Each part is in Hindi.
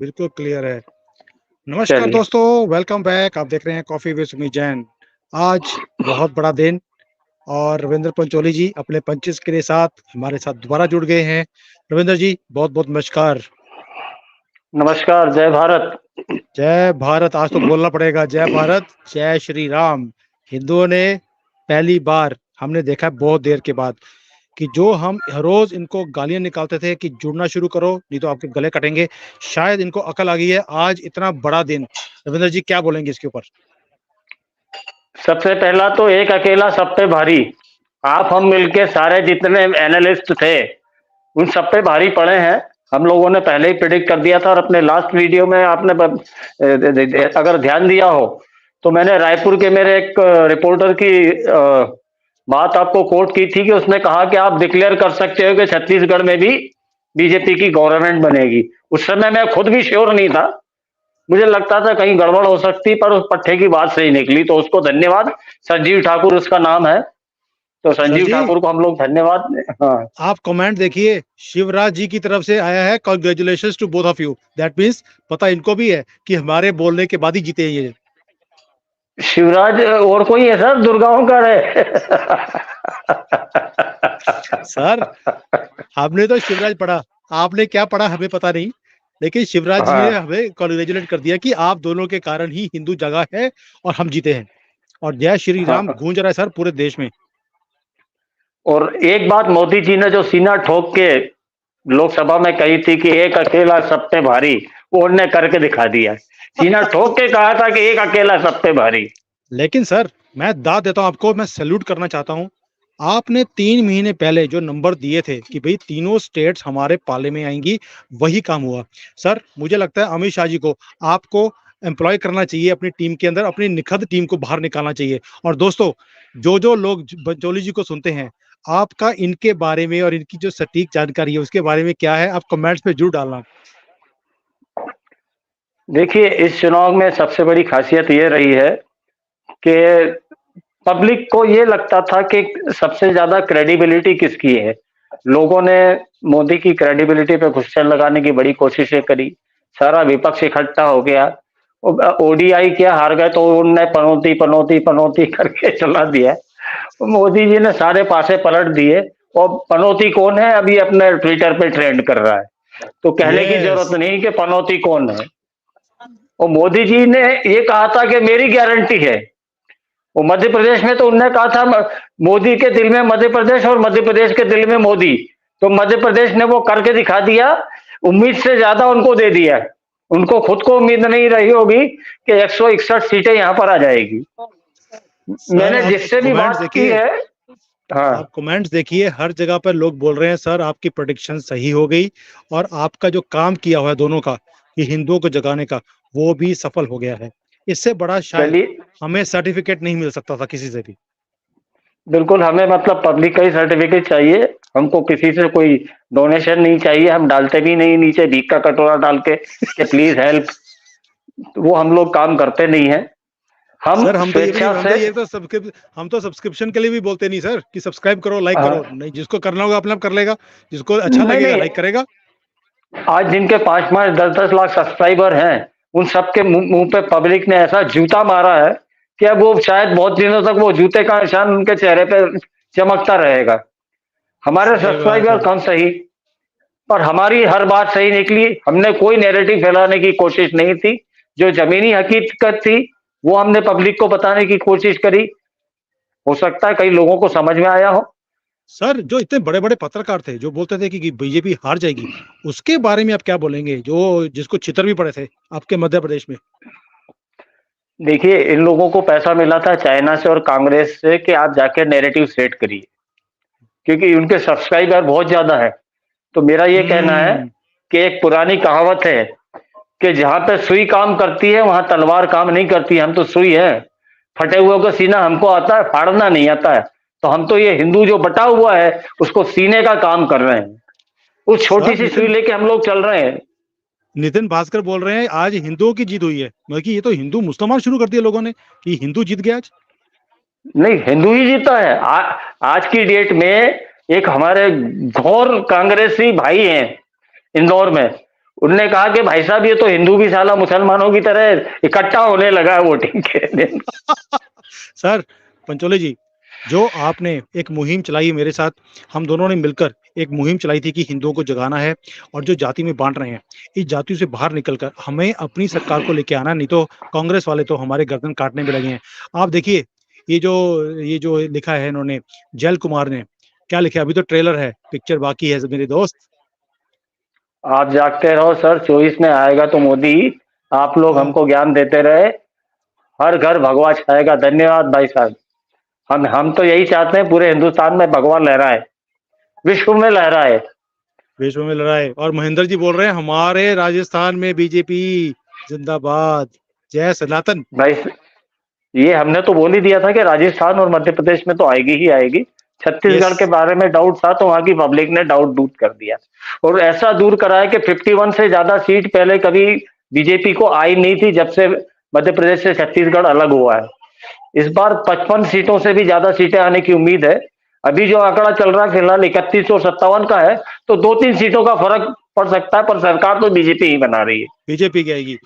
बिल्कुल क्लियर है। नमस्कार चलिए। दोस्तों, वेलकम बैक। आप देख रहे हैं कॉफी विद सुमित जैन। आज बहुत बड़ा दिन और रविंद्र पंचोली जी अपने पंचिस के साथ हमारे साथ दोबारा जुड़ गए हैं। रविंद्र जी बहुत बहुत नमस्कार। नमस्कार, जय भारत। जय भारत। आज तो बोलना पड़ेगा, जय भारत जय श्री राम। हिंदुओं ने पहली बार हमने देखा है बहुत देर के बाद कि जो हम हर रोज इनको गालियां निकालते थे कि जुड़ना शुरू करो नहीं तो आपके गले कटेंगे, शायद इनको अकल आ गई है। आज इतना बड़ा दिन, रविंद्र जी क्या बोलेंगे इसके ऊपर? सबसे पहला तो एक अकेला सब पे भारी। आप हम मिलके सारे जितने एनालिस्ट थे उन सब पे भारी पड़े हैं। हम लोगों ने पहले ही प्रिडिक्ट कर दिया था और अपने लास्ट वीडियो में आपने अगर ध्यान दिया हो तो मैंने रायपुर के मेरे एक रिपोर्टर की बात आपको कोट की थी कि उसने कहा कि आप डिक्लेयर कर सकते हो कि छत्तीसगढ़ में भी बीजेपी की गवर्नमेंट बनेगी। उस समय मैं खुद भी श्योर नहीं था, मुझे लगता था कहीं गड़बड़ हो सकती, पर उस पट्टे की बात सही निकली, तो उसको धन्यवाद। संजीव ठाकुर उसका नाम है, तो सर संजीव जी, ठाकुर को हम लोग धन्यवाद। हाँ। आप कमेंट देखिए, शिवराज जी की तरफ से आया है, congratulations to both of you. That means पता इनको भी है कि हमारे बोलने के बाद ही जीते हैं ये। शिवराज और कोई है सर? दुर्गांवकर है। सर हमने तो शिवराज पढ़ा, आपने क्या पढ़ा हमें पता नहीं, लेकिन शिवराज जी ने हाँ। हमें कॉन्ग्रेचुलेट कर दिया कि आप दोनों के कारण ही हिंदू जगह है और हम जीते हैं। और जय श्री राम हाँ। गूंज रहा है सर पूरे देश में। और एक बात मोदी जी ने जो सीना ठोक के लोकसभा में कही थी कि एक अकेला सब पे भारी, वो उन्होंने करके दिखा दिया। सीना ठोक के कहा था कि एक अकेला सब पे भारी। लेकिन सर मैं दाद देता हूं आपको, मैं सैल्यूट करना चाहता हूं। आपने 3 महीने पहले जो नंबर दिए थे कि भाई तीनों स्टेट्स हमारे पाले में आएंगी, वही काम हुआ। सर मुझे लगता है अमित शाह जी को आपको एम्प्लॉय करना चाहिए अपनी टीम के अंदर, अपनी निखद टीम को बाहर निकालना चाहिए। और दोस्तों, जो जो लोग बंचोली जी को सुनते हैं, आपका इनके बारे में और इनकी जो सटीक जानकारी है उसके बारे में क्या है, आप कमेंट्स पे जरूर डालना। देखिए, इस चुनाव में सबसे बड़ी खासियत ये रही है कि पब्लिक को ये लगता था कि सबसे ज्यादा क्रेडिबिलिटी किसकी है। लोगों ने मोदी की क्रेडिबिलिटी पे क्वेश्चन लगाने की बड़ी कोशिशें करी। सारा विपक्ष इकट्ठा हो गया। ओडीआई क्या हार गए तो उनने पनौती पनौती पनौती करके चला दिया। मोदी जी ने सारे पासे पलट दिए। और पनौती कौन है अभी अपने ट्विटर पे ट्रेंड कर रहा है, तो कहने की यस। जरूरत नहीं कि पनौती कौन है। और मोदी जी ने ये कहा था कि मेरी गारंटी है। वो मध्य प्रदेश में तो उन्होंने कहा था मोदी के दिल में मध्य प्रदेश और मध्य प्रदेश के दिल में मोदी। तो मध्य प्रदेश ने वो करके दिखा दिया। उम्मीद से ज्यादा उनको दे दिया। उनको खुद को उम्मीद नहीं रही होगी कि 161 सीटें यहां पर आ जाएगी। सर मैंने आप जिससे भी कमेंट्स बात की देखिए, है। हाँ। आप कमेंट्स देखिए, हर जगह पर लोग बोल रहे हैं सर आपकी प्रेडिक्शन सही हो गई और आपका जो काम किया हुआ है दोनों का, कि हिंदुओं को जगाने का, वो भी सफल हो गया है। इससे बड़ा शायद चलिए। हमें सर्टिफिकेट नहीं मिल सकता था किसी से भी। बिल्कुल, हमें मतलब पब्लिक का ही सर्टिफिकेट चाहिए। हमको किसी से कोई डोनेशन नहीं चाहिए। हम डालते भी नहीं नीचे भीख का कटोरा डाल के कि प्लीज हेल्प। वो हम लोग काम करते नहीं है। हम सर स्वेच्छा से। हम तो सब्सक्रिप्शन के लिए भी बोलते नहीं सर कि सब्सक्राइब करो लाइक करो, नहीं जिसको करना होगा अपने आप कर लेगा, जिसको अच्छा नहीं लगेगा नहीं, लाइक करेगा। आज जिनके 5-5 10-10 लाख सब्सक्राइबर हैं उन सबके मुंह पे पब्लिक ने ऐसा जूता मारा है कि अब वो शायद बहुत दिनों तक वो जूते का निशान उनके चेहरे पे चमकता रहेगा। हमारे सही बात सब्सक्राइबर है। कम सही, पर हमारी हर बात सही निकली। हमने कोई नैरेटिव फैलाने की कोशिश नहीं थी। जो जमीनी हकीकत थी वो हमने पब्लिक को बताने की कोशिश करी। हो सकता है कई लोगों को समझ में आया हो। सर जो इतने बड़े बड़े पत्रकार थे जो बोलते थे कि बीजेपी हार जाएगी, उसके बारे में आप क्या बोलेंगे, जो जिसको छितर भी पड़े थे आपके मध्य प्रदेश में? देखिए, इन लोगों को पैसा मिला था चाइना से और कांग्रेस से कि आप जाके नैरेटिव सेट करिए, क्योंकि उनके सब्सक्राइबर बहुत ज्यादा है। तो मेरा ये कहना है हम्म। कि एक पुरानी कहावत है कि जहां पे सुई काम करती है वहां तलवार काम नहीं करती। हम तो सुई है, फटे हुए का सीना हमको आता है, फाड़ना नहीं आता है। तो हम तो ये हिंदू जो बटा हुआ है उसको सीने का काम कर रहे हैं। उस छोटी सर सी सुई लेके हम लोग चल रहे हैं। नितिन भास्कर बोल रहे हैं आज हिंदुओं की जीत हुई है, मतलब कि ये तो हिंदू मुसलमान शुरू कर दिया लोगों ने कि हिंदू जीत गया आज। नहीं, हिंदू ही जीता है। आज की डेट में एक हमारे घोर कांग्रेसी भाई हैं इंदौर में, उनने कहा कि भाई साहब ये तो हिंदू भी साला मुसलमानों की तरह इकट्ठा होने लगा है वोटिंग के दिन। सर पंचोली जी, जो आपने एक मुहिम चलाई मेरे साथ, हम दोनों ने मिलकर एक मुहिम चलाई थी कि हिंदुओं को जगाना है और जो जाति में बांट रहे हैं, इस जातियों से बाहर निकलकर हमें अपनी सरकार को लेके आना, नहीं तो कांग्रेस वाले तो हमारे गर्दन काटने में लगे हैं। आप देखिए, ये जो लिखा है इन्होंने, जैल कुमार ने क्या लिखा है, अभी तो ट्रेलर है, पिक्चर बाकी है मेरे दोस्त। आप जागते रहो सर, 24 में आएगा तो मोदी, आप लोग हाँ, हमको ज्ञान देते रहे, हर घर भगवा छाएगा। धन्यवाद भाई साहब। हम तो यही चाहते हैं पूरे हिंदुस्तान में भगवा लहराए, विश्व में लहराए। विश्व में लड़ाई। और महेंद्र जी बोल रहे हैं हमारे राजस्थान में बीजेपी जिंदाबाद, जय सनातन। भाई ये हमने तो बोल ही दिया था कि राजस्थान और मध्य प्रदेश में तो आएगी ही आएगी। यस। छत्तीसगढ़ के बारे में डाउट था तो वहां की पब्लिक ने डाउट दूर कर दिया, और ऐसा दूर करा है कि 51 से ज्यादा सीट पहले कभी बीजेपी को आई नहीं थी जब से मध्य प्रदेश से छत्तीसगढ़ अलग हुआ है। इस बार 55 सीटों से भी ज्यादा सीटें आने की उम्मीद है। अभी जो आंकड़ा चल रहा है फिलहाल 31 और 57 का है, तो 2-3 सीटों का फर्क पड़ सकता है, पर सरकार तो बीजेपी ही बना रही है। बीजेपी की आएगी।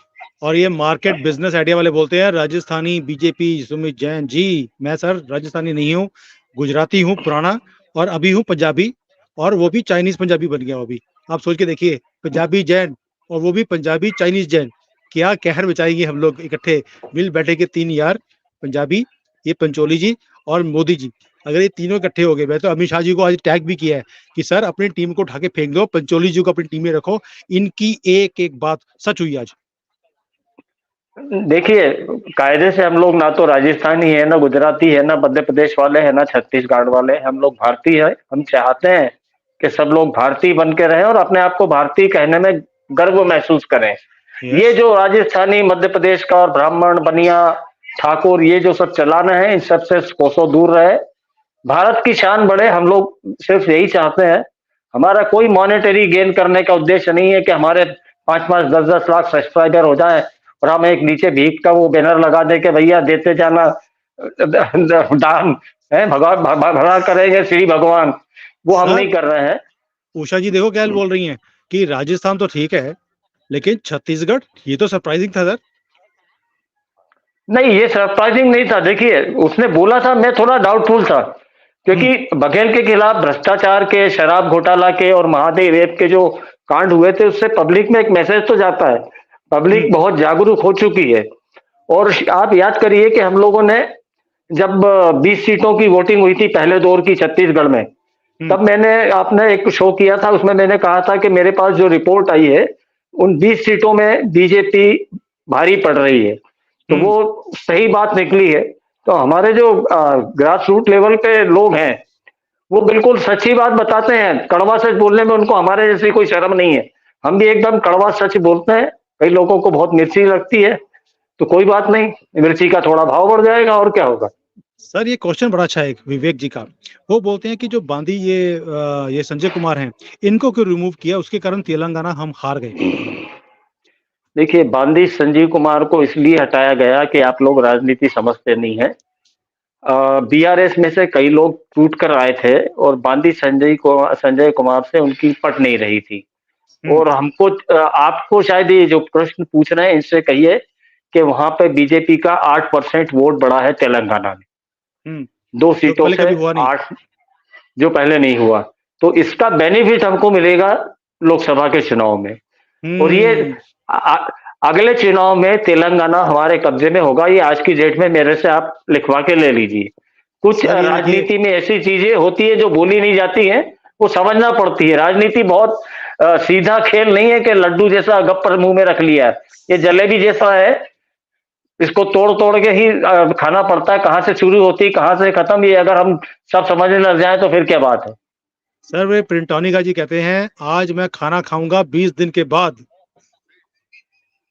और ये मार्केट बिजनेस आइडिया वाले बोलते हैं राजस्थानी बीजेपी सुमित जैन जी। मैं सर राजस्थानी नहीं हूँ, गुजराती हूँ पुराना, और अभी हूँ पंजाबी, और वो भी चाइनीज पंजाबी बन गया हूँ अभी। आप सोच के देखिए, पंजाबी जैन और वो भी पंजाबी चाइनीज जैन, क्या कहर बचाएंगे हम लोग इकट्ठे मिल बैठे के तीन यार, पंजाबी, ये पंचोली जी और मोदी जी। अगर ये तीनों इकट्ठे हो गए, मैं तो अमित शाह जी को आज टैग भी किया है कि सर अपनी टीम को उठा के फेंक दो, पंचोली जी को अपनी टीम में रखो, इनकी एक एक बात सच हुई आज। देखिए, कायदे से हम लोग ना तो राजस्थानी है, ना गुजराती है, ना मध्य प्रदेश वाले हैं, ना छत्तीसगढ़ वाले, हम लोग भारतीय हैं। हम चाहते हैं कि सब लोग भारतीय बन के रहें और अपने आप को भारतीय कहने में गर्व महसूस करें। ये यस। जो राजस्थानी, मध्य प्रदेश का और ब्राह्मण, बनिया, ठाकुर, ये जो सब चलाना है, इन सबसे कोसों दूर रहे, भारत की शान बढ़े। हम लोग सिर्फ यही चाहते हैं। हमारा कोई मॉनेटरी गेन करने का उद्देश्य नहीं है कि हमारे 5-5, 10-10 लाख सब्सक्राइबर हो जाएं और हम एक नीचे भीख का वो बैनर लगा दे के भैया देते जाना दान है, भगा भगा करेंगे श्री भगवान, वो हम सर नहीं कर रहे हैं। उषा जी देखो क्या बोल रही हैं कि राजस्थान तो ठीक है, लेकिन छत्तीसगढ़, ये तो सरप्राइजिंग था सर। नहीं, ये सरप्राइजिंग नहीं था। देखिए, उसने बोला था, मैं थोड़ा डाउटफुल था, क्योंकि बघेल के खिलाफ भ्रष्टाचार के, शराब घोटाला के और महादेव रेप के जो कांड हुए थे, उससे पब्लिक में एक मैसेज तो जाता है। पब्लिक बहुत जागरूक हो चुकी है। और आप याद करिए कि हम लोगों ने जब 20 सीटों की वोटिंग हुई थी पहले दौर की छत्तीसगढ़ में, तब मैंने आपने एक शो किया था, उसमें मैंने कहा था कि मेरे पास जो रिपोर्ट आई है उन 20 सीटों में बीजेपी भारी पड़ रही है, तो वो सही बात निकली है। तो हमारे जो ग्रास रूट लेवल पे लोग हैं वो बिल्कुल सच्ची बात बताते हैं, कड़वा सच बोलने में उनको हमारे जैसी कोई शर्म नहीं है। हम भी एकदम कड़वा सच बोलते हैं। कई लोगों को बहुत मिर्ची लगती है, तो कोई बात नहीं, मिर्ची का थोड़ा भाव बढ़ जाएगा और क्या होगा। सर ये क्वेश्चन बड़ा अच्छा है एक विवेक जी का। वो बोलते हैं कि जो बांदी ये संजय कुमार हैं, इनको क्यों रिमूव किया, उसके कारण तेलंगाना हम हार गए। देखिए, बांदी संजीव कुमार को इसलिए हटाया गया कि आप लोग राजनीति समझते नहीं है। बीआरएस में से कई लोग टूट कर आए थे और बांदी संजय कुमार से उनकी पट नहीं रही थी। और हमको आपको शायद ये जो प्रश्न पूछ रहे हैं इनसे कहिए कि वहां पे बीजेपी का 8% वोट बढ़ा है तेलंगाना में, 2 जो सीटों पहले से कभी हुआ नहीं। 8, जो पहले नहीं हुआ। तो इसका बेनिफिट हमको मिलेगा लोकसभा के चुनाव में। और ये अगले चुनाव में तेलंगाना हमारे कब्जे में होगा। ये आज की डेट में मेरे से आप लिखवा के ले लीजिए। कुछ राजनीति में ऐसी चीजें होती है जो बोली नहीं जाती हैं, वो समझना पड़ती है। राजनीति बहुत सीधा खेल नहीं है कि लड्डू जैसा गप्पर मुंह में रख लिया है। ये जलेबी जैसा है, इसको तोड़ तोड़ के ही खाना पड़ता है। कहाँ से शुरू होती है, कहाँ से खत्म, ये अगर हम सब समझने लग जाए तो फिर क्या बात है। सर वे प्रिंटोनिका जी कहते हैं आज मैं खाना खाऊंगा 20 दिन के बाद।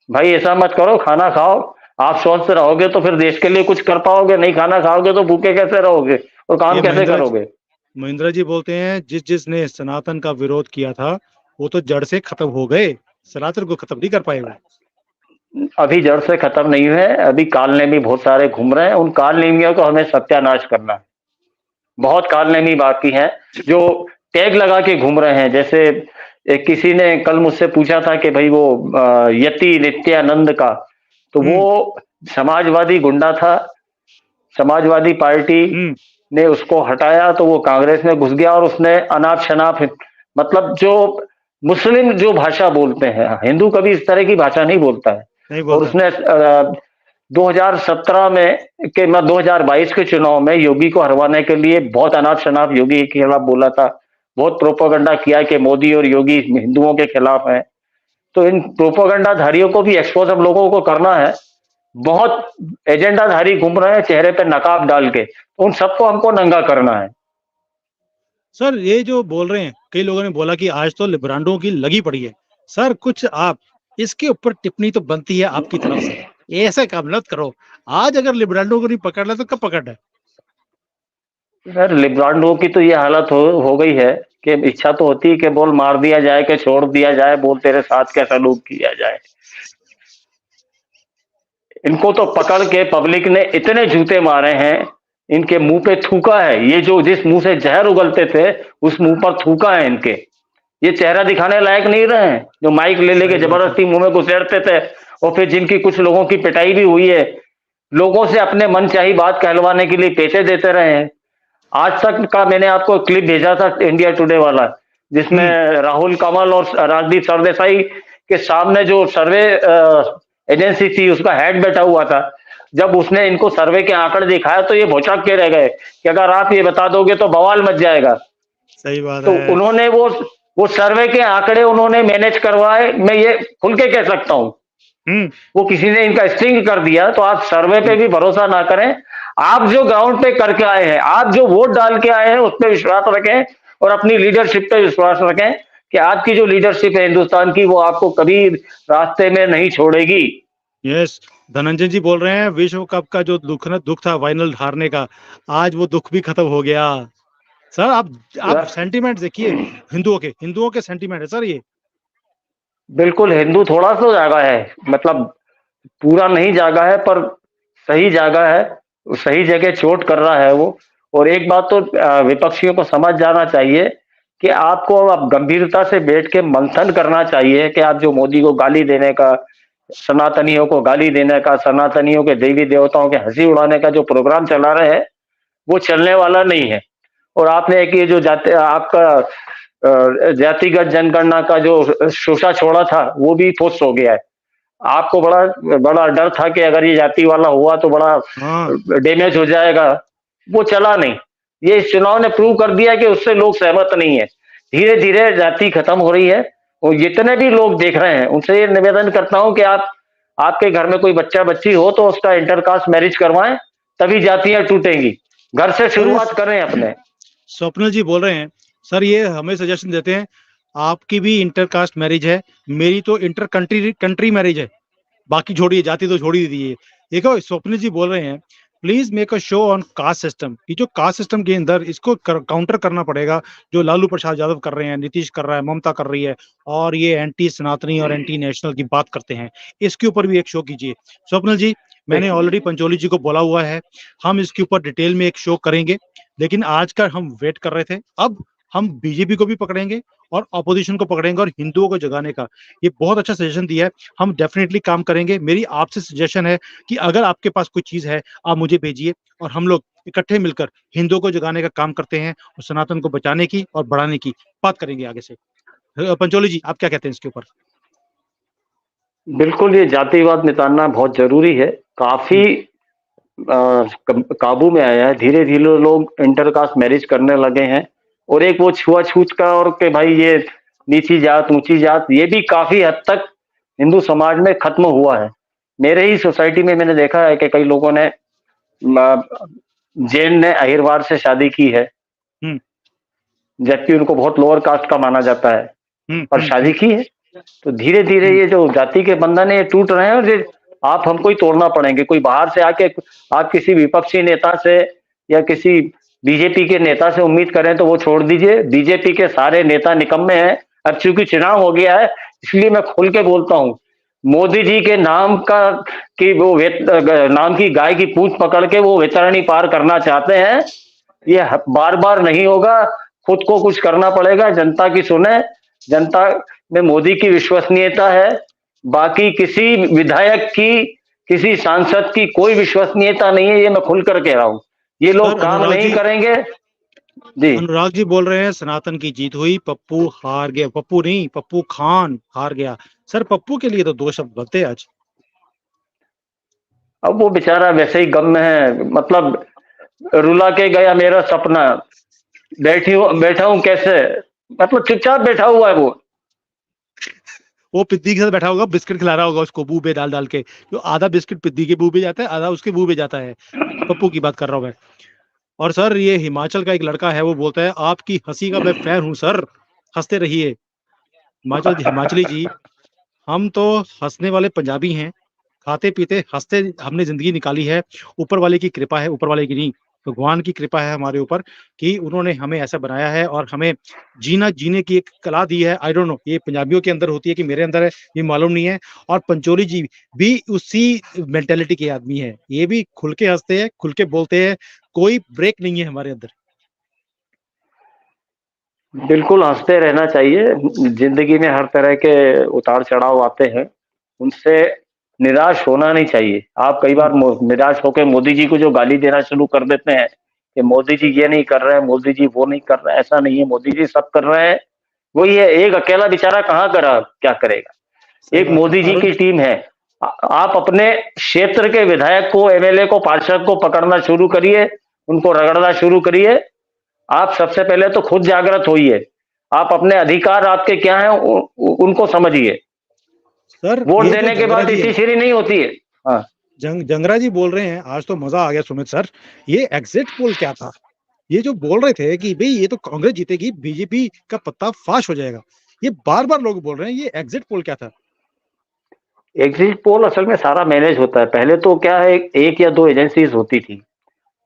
भाई ऐसा मत करो, खाना खाओ। आप स्वस्थ रहोगे तो फिर देश के लिए कुछ कर पाओगे, नहीं खाना खाओगे तो भूखे कैसे रहोगे और काम कैसे करोगे। महेंद्र जी बोलते हैं जिसने सनातन का विरोध किया था वो तो जड़ से खत्म हो गए, सनातन को खत्म नहीं कर पाएगा। अभी जड़ से खत्म नहीं है, अभी कालनेमी बहुत सारे घूम रहे हैं। उन कालनेमियों को हमें सत्यानाश करना है। बहुत कालनेमी बाकी हैं जो टैग लगा के घूम रहे हैं। जैसे एक किसी ने कल मुझसे पूछा था कि भाई वो यति नित्यानंद का, तो वो समाजवादी गुंडा था, समाजवादी पार्टी ने उसको हटाया तो वो कांग्रेस में घुस गया और उसने अनाप शनाप, मतलब जो मुस्लिम जो भाषा बोलते हैं, हिंदू कभी इस तरह की भाषा नहीं बोलता है। नहीं और बोलता। उसने 2017 में 2022 के चुनाव में योगी को हरवाने के लिए बहुत अनाप शनाप योगी के खिलाफ बोला था, बहुत प्रोपेगेंडा किया कि मोदी और योगी हिंदुओं के खिलाफ हैं। तो इन प्रोपेगेंडाधारियों को भी एक्सपोज हम लोगों को करना है। बहुत एजेंडाधारी घूम रहे हैं चेहरे पे नकाब डाल के, तो उन सबको हमको नंगा करना है। सर ये जो बोल रहे हैं, कई लोगों ने बोला कि आज तो लिब्रांडों की लगी पड़ी है। सर कुछ आप इसके ऊपर टिप्पणी तो बनती है आपकी तरफ से, ऐसा काम मत करो। आज अगर लिब्रांडो को नहीं पकड़ ला तो कब पकड़ना है? सर लिब्रांडो की तो ये हालत हो गई है कि इच्छा तो होती है कि बोल मार दिया जाए, कि छोड़ दिया जाए, बोल तेरे साथ क्या सलूक किया जाए। इनको तो पकड़ के पब्लिक ने इतने जूते मारे हैं, इनके मुंह पे थूका है, ये जो जिस मुंह से जहर उगलते थे उस मुंह पर थूका है इनके। ये चेहरा दिखाने लायक नहीं रहे हैं, जो माइक ले लेके जबरदस्ती मुंह में घुसेड़ते थे, और फिर जिनकी कुछ लोगों की पिटाई भी हुई है, लोगों से अपने मनचाही बात कहलवाने के लिए पैसे देते रहे हैं। आज तक का मैंने आपको क्लिप भेजा था इंडिया टुडे वाला, जिसमें राहुल कमल और राजदीप सरदेसाई के सामने जो सर्वे एजेंसी थी उसका हेड बैठा हुआ था। जब उसने इनको सर्वे के आंकड़े दिखाया तो ये भौचक के रह गए कि अगर आप ये बता दोगे तो बवाल मच जाएगा। सही बात तो है। उन्होंने वो सर्वे के आंकड़े उन्होंने मैनेज करवाए, मैं ये खुल के कह सकता हूं। वो किसी ने इनका स्टिंग कर दिया, तो आप सर्वे पे भी भरोसा ना करें। आप जो ग्राउंड पे करके आए हैं, आप जो वोट डाल के आए हैं उस पर विश्वास रखें और अपनी लीडरशिप पे विश्वास रखें कि आपकी जो लीडरशिप है हिंदुस्तान की, वो आपको कभी रास्ते में नहीं छोड़ेगी। यस, धनंजय जी बोल रहे हैं विश्व कप का जो दुख था फाइनल हारने का, आज वो दुख भी खत्म हो गया। सर आप सेंटीमेंट देखिए, हिंदुओं के सेंटीमेंट है सर ये। बिल्कुल, हिंदू थोड़ा सा जागा है, मतलब पूरा नहीं जागा है, पर सही जागा है, सही जगह चोट कर रहा है वो। और एक बात तो विपक्षियों को समझ जाना चाहिए कि आपको अब गंभीरता से बैठ के मंथन करना चाहिए कि आप जो मोदी को गाली देने का, सनातनियों को गाली देने का, सनातनियों के देवी देवताओं के हंसी उड़ाने का जो प्रोग्राम चला रहे हैं, वो चलने वाला नहीं है। और आपने एक ये जो आपका जातिगत जनगणना का जो शोषा छोड़ा था, वो भी फुस हो गया है। आपको बड़ा बड़ा डर था कि अगर ये जाति वाला हुआ तो बड़ा डैमेज हो जाएगा, वो चला नहीं। ये इस चुनाव ने प्रूव कर दिया कि उससे लोग सहमत नहीं है। धीरे धीरे जाति खत्म हो रही है, और जितने भी लोग देख रहे हैं उनसे ये निवेदन करता हूं कि आपके घर में कोई बच्चा बच्ची हो तो उसका इंटरकास्ट मैरिज करवाएं, तभी जातियां टूटेंगी। घर से शुरुआत करें अपने। स्वप्निल जी बोल रहे हैं सर, ये हमें सजेशन देते हैं, आपकी भी इंटरकास्ट मैरिज है, मेरी तो इंटर कंट्री मैरिज है, बाकी छोड़िए, जाति तो छोड़ ही दीजिए। देखो स्वप्निल जी बोल रहे हैं please make a show on caste system. ये जो कास्ट सिस्टम के अंदर इसको काउंटर करना पड़ेगा, जो लालू प्रसाद यादव कर रहे हैं, नीतीश कर रहा है, ममता कर रही है, और ये एंटी सनातनी और एंटी नेशनल की बात करते हैं, इसके ऊपर भी एक शो कीजिए। स्वप्निल जी, मैंने ऑलरेडी पंचोली जी को बोला हुआ है, हम इसके ऊपर डिटेल में एक शो करेंगे, लेकिन आज का हम वेट कर रहे थे, अब हम बीजेपी को भी पकड़ेंगे और ऑपोजिशन को पकड़ेंगे और हिंदुओं को जगाने का। ये बहुत अच्छा सजेशन दिया है, हम डेफिनेटली काम करेंगे। मेरी आपसे सजेशन है कि अगर आपके पास कोई चीज है आप मुझे भेजिए, और हम लोग इकट्ठे मिलकर हिंदुओं को जगाने का काम करते हैं और सनातन को बचाने की और बढ़ाने की बात करेंगे आगे से। पंचोली जी, आप क्या कहते हैं इसके ऊपर? बिल्कुल, ये जातिवाद मिटाना बहुत जरूरी है। काफी काबू में आया है, धीरे धीरे लोग इंटरकास्ट मैरिज करने लगे हैं। और एक वो छुआछूत का, और कि भाई ये नीची जात ऊंची जात, ये भी काफी हद तक हिंदू समाज में खत्म हुआ है। मेरे ही सोसाइटी में मैंने देखा है कि कई लोगों ने, जैन ने अहिरवार से शादी की है, जबकि उनको बहुत लोअर कास्ट का माना जाता है, पर शादी की है। तो धीरे धीरे ये जो जाति के बंधन है ये टूट रहे हैं, और आप हमको ही तोड़ना पड़ेंगे। कोई बाहर से आके आप किसी विपक्षी नेता से या किसी बीजेपी के नेता से उम्मीद करें तो वो छोड़ दीजिए। बीजेपी के सारे नेता निकम्मे हैं। अब चूंकि चुनाव हो गया है, इसलिए मैं खुल के बोलता हूं, मोदी जी के नाम का कि वो नाम की गाय की पूंछ पकड़ के वो वैतरणी पार करना चाहते हैं, ये बार बार नहीं होगा। खुद को कुछ करना पड़ेगा, जनता की सुने। जनता में मोदी की विश्वसनीयता है, बाकी किसी विधायक की, किसी सांसद की कोई विश्वसनीयता नहीं है, ये मैं खुलकर कह रहा हूँ। ये सर लोग काम नहीं करेंगे। जी। अनुराग जी बोल रहे हैं सनातन की जीत हुई, पप्पू हार गया। पप्पू नहीं, पप्पू खान हार गया। सर पप्पू के लिए तो दो शब्द बनते हैं आज। अब वो बेचारा वैसे ही गम में है, मतलब रुला के गया मेरा सपना, बैठा हूं कैसे, मतलब चुपचाप बैठा हुआ है वो पिद्दी के साथ बैठा होगा, बिस्किट खिला रहा होगा उसको मुंह पे डाल डाल के। जो आधा बिस्किट पिद्दी के मुंह पे जाता है, आधा उसके मुंह पे जाता है। पप्पू की बात कर रहा हूं मैं। और सर ये हिमाचल का एक लड़का है, वो बोलता है आपकी हंसी का मैं फैन हूं सर, हंसते रहिए। हिमाचली जी, हम तो हंसने वाले पंजाबी हैं, खाते पीते हंसते हमने जिंदगी निकाली है। ऊपर वाले की कृपा है, ऊपर वाले की नहीं, भगवान की कृपा है हमारे ऊपर कि उन्होंने हमें ऐसा बनाया है और हमें जीने की एक कला दी है। आई डोंट नो ये पंजाबियों के अंदर होती है कि मेरे अंदर है, ये मालूम नहीं है। और पंचोली जी भी उसी मेंटेलिटी के आदमी है, ये भी खुल के हंसते हैं, खुल के बोलते हैं, कोई ब्रेक नहीं है हमारे अंदर। बिल्कुल हंसते रहना चाहिए। जिंदगी में हर तरह के उतार चढ़ाव आते हैं, उनसे निराश होना नहीं चाहिए। आप कई बार निराश होकर मोदी जी को जो गाली देना शुरू कर देते हैं कि मोदी जी ये नहीं कर रहे हैं, मोदी जी वो नहीं कर रहे हैं, ऐसा नहीं है, मोदी जी सब कर रहे हैं। वही है, एक अकेला बेचारा कहाँ करा, क्या करेगा। सही एक बात है मोदी जी अरुण। की टीम है। आप अपने क्षेत्र के विधायक को, एमएलए को, पार्षद को पकड़ना शुरू करिए, उनको रगड़ना शुरू करिए। आप सबसे पहले तो खुद जागृत होइए, आप अपने अधिकार आपके क्या हैं उनको समझिए। सर वोट ये जो देने के जंगरा बाद जी है, इसी श्री नहीं होती है। हाँ। जंगरा जी बोल रहे हैं, आज तो मजा आ गया सुमित सर। ये एग्जिट पोल क्या था? ये जो बोल रहे थे कि भाई ये तो कांग्रेस जीतेगी, बीजेपी का पत्ता फाश हो जाएगा, ये बार बार लोग बोल रहे हैं, ये एग्जिट पोल क्या था? एग्जिट पोल असल में सारा मैनेज होता है। पहले तो क्या है, एक या दो एजेंसीज होती थी।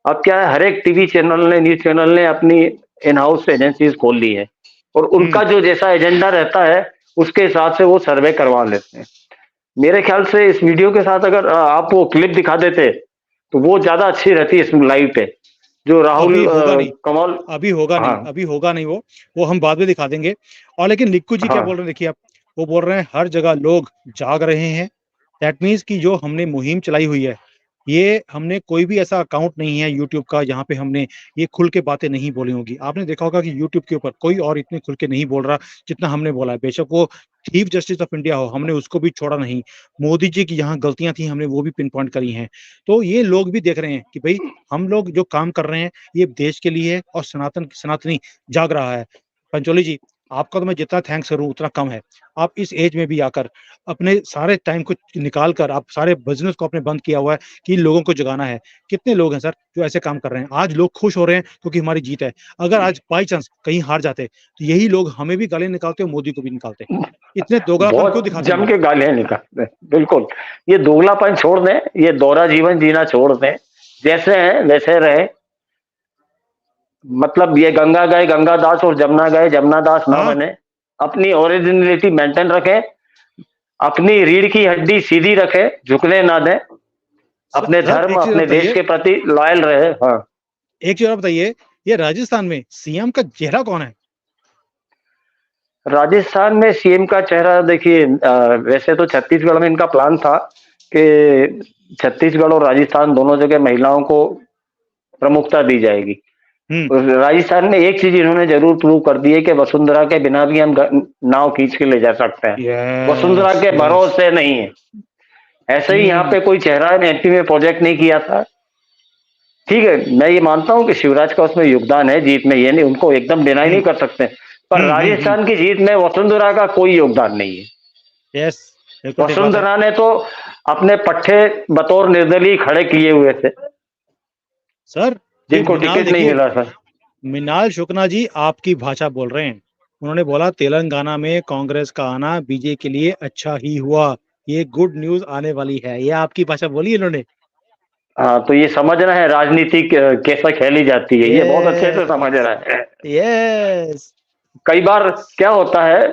अब क्या है, हर एक टीवी चैनल ने, न्यूज चैनल ने अपनी इन हाउस एजेंसीज खोल ली है, और उनका जो जैसा एजेंडा रहता है उसके हिसाब से वो सर्वे करवा लेते हैं। मेरे ख्याल से इस वीडियो के साथ अगर आप वो क्लिप दिखा देते तो वो ज्यादा अच्छी रहती है इसमें लाइव पे, जो राहुल अभी होगा नहीं, कमल। अभी होगा नहीं, हाँ। अभी होगा नहीं वो हम बाद में दिखा देंगे। और लेकिन निक्कू जी क्या हाँ। बोल रहे हैं देखिए आप, वो बोल रहे हैं हर जगह लोग जाग रहे हैं। दैट मीन्स कि जो हमने मुहिम चलाई हुई है, ये हमने कोई भी ऐसा अकाउंट नहीं है यूट्यूब का जहाँ पे हमने ये खुल के बातें नहीं बोली होगी। आपने देखा होगा कि यूट्यूब के ऊपर कोई और इतने खुल के नहीं बोल रहा जितना हमने बोला है। बेशक वो चीफ जस्टिस ऑफ इंडिया हो, हमने उसको भी छोड़ा नहीं। मोदी जी की यहाँ गलतियां थी, हमने वो भी पिन पॉइंट करी हैं। तो ये लोग भी देख रहे हैं कि भाई हम लोग जो काम कर रहे हैं ये देश के लिए है, और सनातनी जाग रहा है। पंचोली जी, आपका तो मैं जितना थैंक्स करूं उतना कम है। आप इस एज में भी आकर अपने सारे टाइम को निकाल कर आप सारे बिजनेस को आपने बंद किया हुआ है कि लोगों को जगाना है। कितने लोग हैं सर जो ऐसे काम कर रहे हैं? आज लोग खुश हो रहे हैं क्योंकि हमारी जीत है। अगर आज बाई चांस कहीं हार जाते तो यही लोग हमें भी गाली निकालते और मोदी को भी निकालते। इतने दोगलापन क्यों बहुत दिखाते हैं जम लोग? के गालियां निकालते हैं। बिल्कुल, ये दोगलापन छोड़ दें, ये दोहरा जीवन जीना छोड़ दें, जैसे हैं वैसे रहे। मतलब ये गंगा गए गंगा दास और जमुना गए जमुना दास ना हाँ। बने। अपनी ओरिजिनलिटी मेंटेन रखें, अपनी रीढ़ की हड्डी सीधी रखें, झुकने ना दें, अपने सर धर्म, एक चीज और अपने देश बताइए, के प्रति लॉयल रहे। हाँ। एक चीज और बताइए, ये राजस्थान में सीएम का चेहरा कौन है? राजस्थान में सीएम का चेहरा देखिए, वैसे तो छत्तीसगढ़ में इनका प्लान था कि छत्तीसगढ़ और राजस्थान दोनों जगह महिलाओं को प्रमुखता दी जाएगी। हम्म। राजस्थान में एक चीज इन्होंने जरूर प्रूव कर दी है कि वसुंधरा के बिना भी हम नाव खींच के ले जा सकते हैं। वसुंधरा यस के यस। भरोसे नहीं है। ऐसे ही यहाँ हम्म। पे कोई चेहरा ने एमपी में प्रोजेक्ट नहीं किया था। ठीक है, मैं ये मानता हूँ कि शिवराज का उसमें योगदान है जीत में, ये नहीं, उनको एकदम डिनाई हम्म। नहीं कर सकते। पर हम्म। राजस्थान की जीत में वसुंधरा का कोई योगदान नहीं है। यस, बिल्कुल ठीक बात है। वसुंधरा ने तो अपने पट्टे बतौर निर्दलीय खड़े किए हुए थे, सर ये जिनको मिनाल टिकट नहीं देखिए, मिला था। मिनाल शुक्ला जी आपकी भाषा बोल रहे हैं। उन्होंने बोला तेलंगाना में कांग्रेस का आना बीजेपी के लिए अच्छा ही हुआ, ये गुड न्यूज आने वाली है। ये आपकी भाषा बोली इन्होंने। हाँ, तो ये समझ रहे हैं राजनीति कैसे खेली जाती है, ये बहुत अच्छे से समझ रहा यस है। यस। कई बार क्या होता है,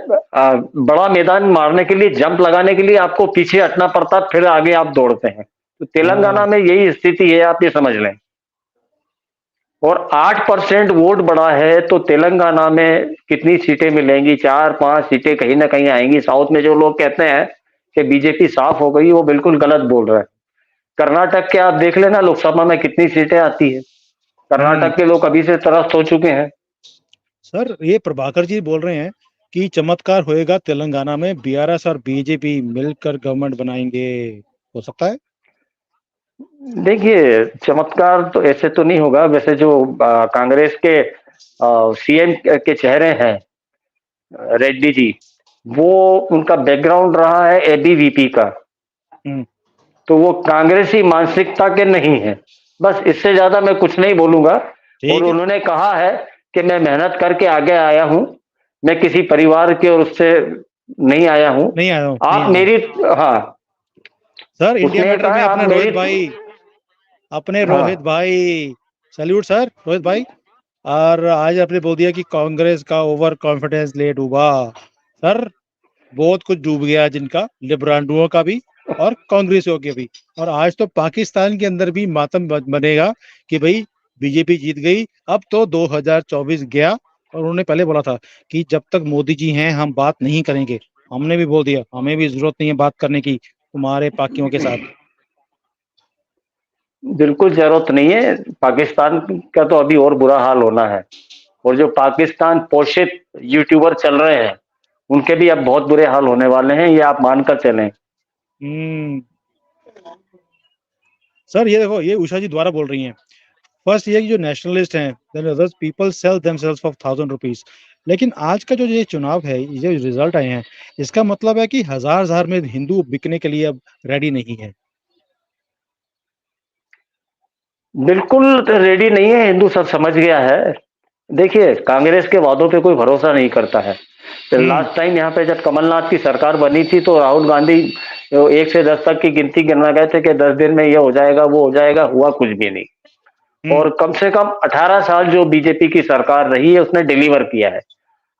बड़ा मैदान मारने के लिए, जंप लगाने के लिए आपको पीछे हटना पड़ता है, फिर आगे आप दौड़ते हैं। तो तेलंगाना हाँ में यही स्थिति है, आप ये समझ लें। और 8% वोट बढ़ा है तो तेलंगाना में कितनी सीटें मिलेंगी? 4-5 सीटें कहीं ना कहीं आएंगी। साउथ में जो लोग कहते हैं कि बीजेपी साफ हो गई, वो बिल्कुल गलत बोल रहे हैं। कर्नाटक के आप देख लेना लोकसभा में कितनी सीटें आती है। हम्म। कर्नाटक के लोग अभी से त्रस्त हो चुके हैं। सर ये प्रभाकर जी बोल रहे हैं कि चमत्कार होएगा तेलंगाना में, बीआरएस और बीजेपी मिलकर गवर्नमेंट बनाएंगे। हो सकता है। देखिए, चमत्कार तो ऐसे तो नहीं होगा। वैसे जो कांग्रेस के सीएम के चेहरे हैं, रेड्डी जी, वो उनका बैकग्राउंड रहा है एबीवीपी का, हम्म। तो वो कांग्रेसी मानसिकता के नहीं है। बस इससे ज्यादा मैं कुछ नहीं बोलूंगा। और ठीक है। उन्होंने कहा है कि मैं मेहनत करके आगे आया हूं, मैं किसी परिवार के और उससे नहीं आया हूं। नहीं आया हूँ, नहीं आप आया हूँ। मेरी, हाँ, सर इंडिया उसने मैटर कहा में है आप अपने मेरी, रोहित भाई, अपने रोहित हाँ, भाई, सैल्यूट सर रोहित भाई। और आज आपने बोल दिया कि कांग्रेस का ओवर कॉन्फिडेंस ले डूबा। सर बहुत कुछ डूब गया जिनका, लिबरांडुओं का भी और कांग्रेसियों के भी। और आज तो पाकिस्तान के अंदर भी मातम बनेगा कि भाई बीजेपी जीत गई। अब तो 2024 गया। और उन्होंने पहले बोला था कि जब तक मोदी जी हैं हम बात नहीं करेंगे। हमने भी बोल दिया हमें भी जरूरत नहीं है बात करने की तुम्हारे पाकियों के साथ। बिल्कुल जरूरत नहीं है। पाकिस्तान का तो अभी और बुरा हाल होना है। और जो पाकिस्तान पोषित यूट्यूबर चल रहे हैं, उनके भी अब बहुत बुरे हाल होने वाले हैं, ये आप मानकर चलें। हम्म। सर ये देखो, ये उषा जी द्वारा बोल रही हैं। फर्स्ट ये कि जो नेशनलिस्ट हैं, then others people sell themselves for 1000 rupees. लेकिन आज का जो ये चुनाव है, ये जो रिजल्ट आए हैं, इसका मतलब है कि हजार हजार में हिंदू बिकने के लिए अब रेडी नहीं है। बिल्कुल रेडी नहीं है, हिंदू सब समझ गया है। देखिए, कांग्रेस के वादों पे कोई भरोसा नहीं करता है। तो हम्म। लास्ट टाइम यहाँ पे जब कमलनाथ की सरकार बनी थी तो राहुल गांधी 1 से 10 तक की गिनती गिनवा गए थे कि 10 दिन में ये हो जाएगा वो हो जाएगा, हुआ कुछ भी नहीं। हम्म। और कम से कम 18 साल जो बीजेपी की सरकार रही है उसने डिलीवर किया है।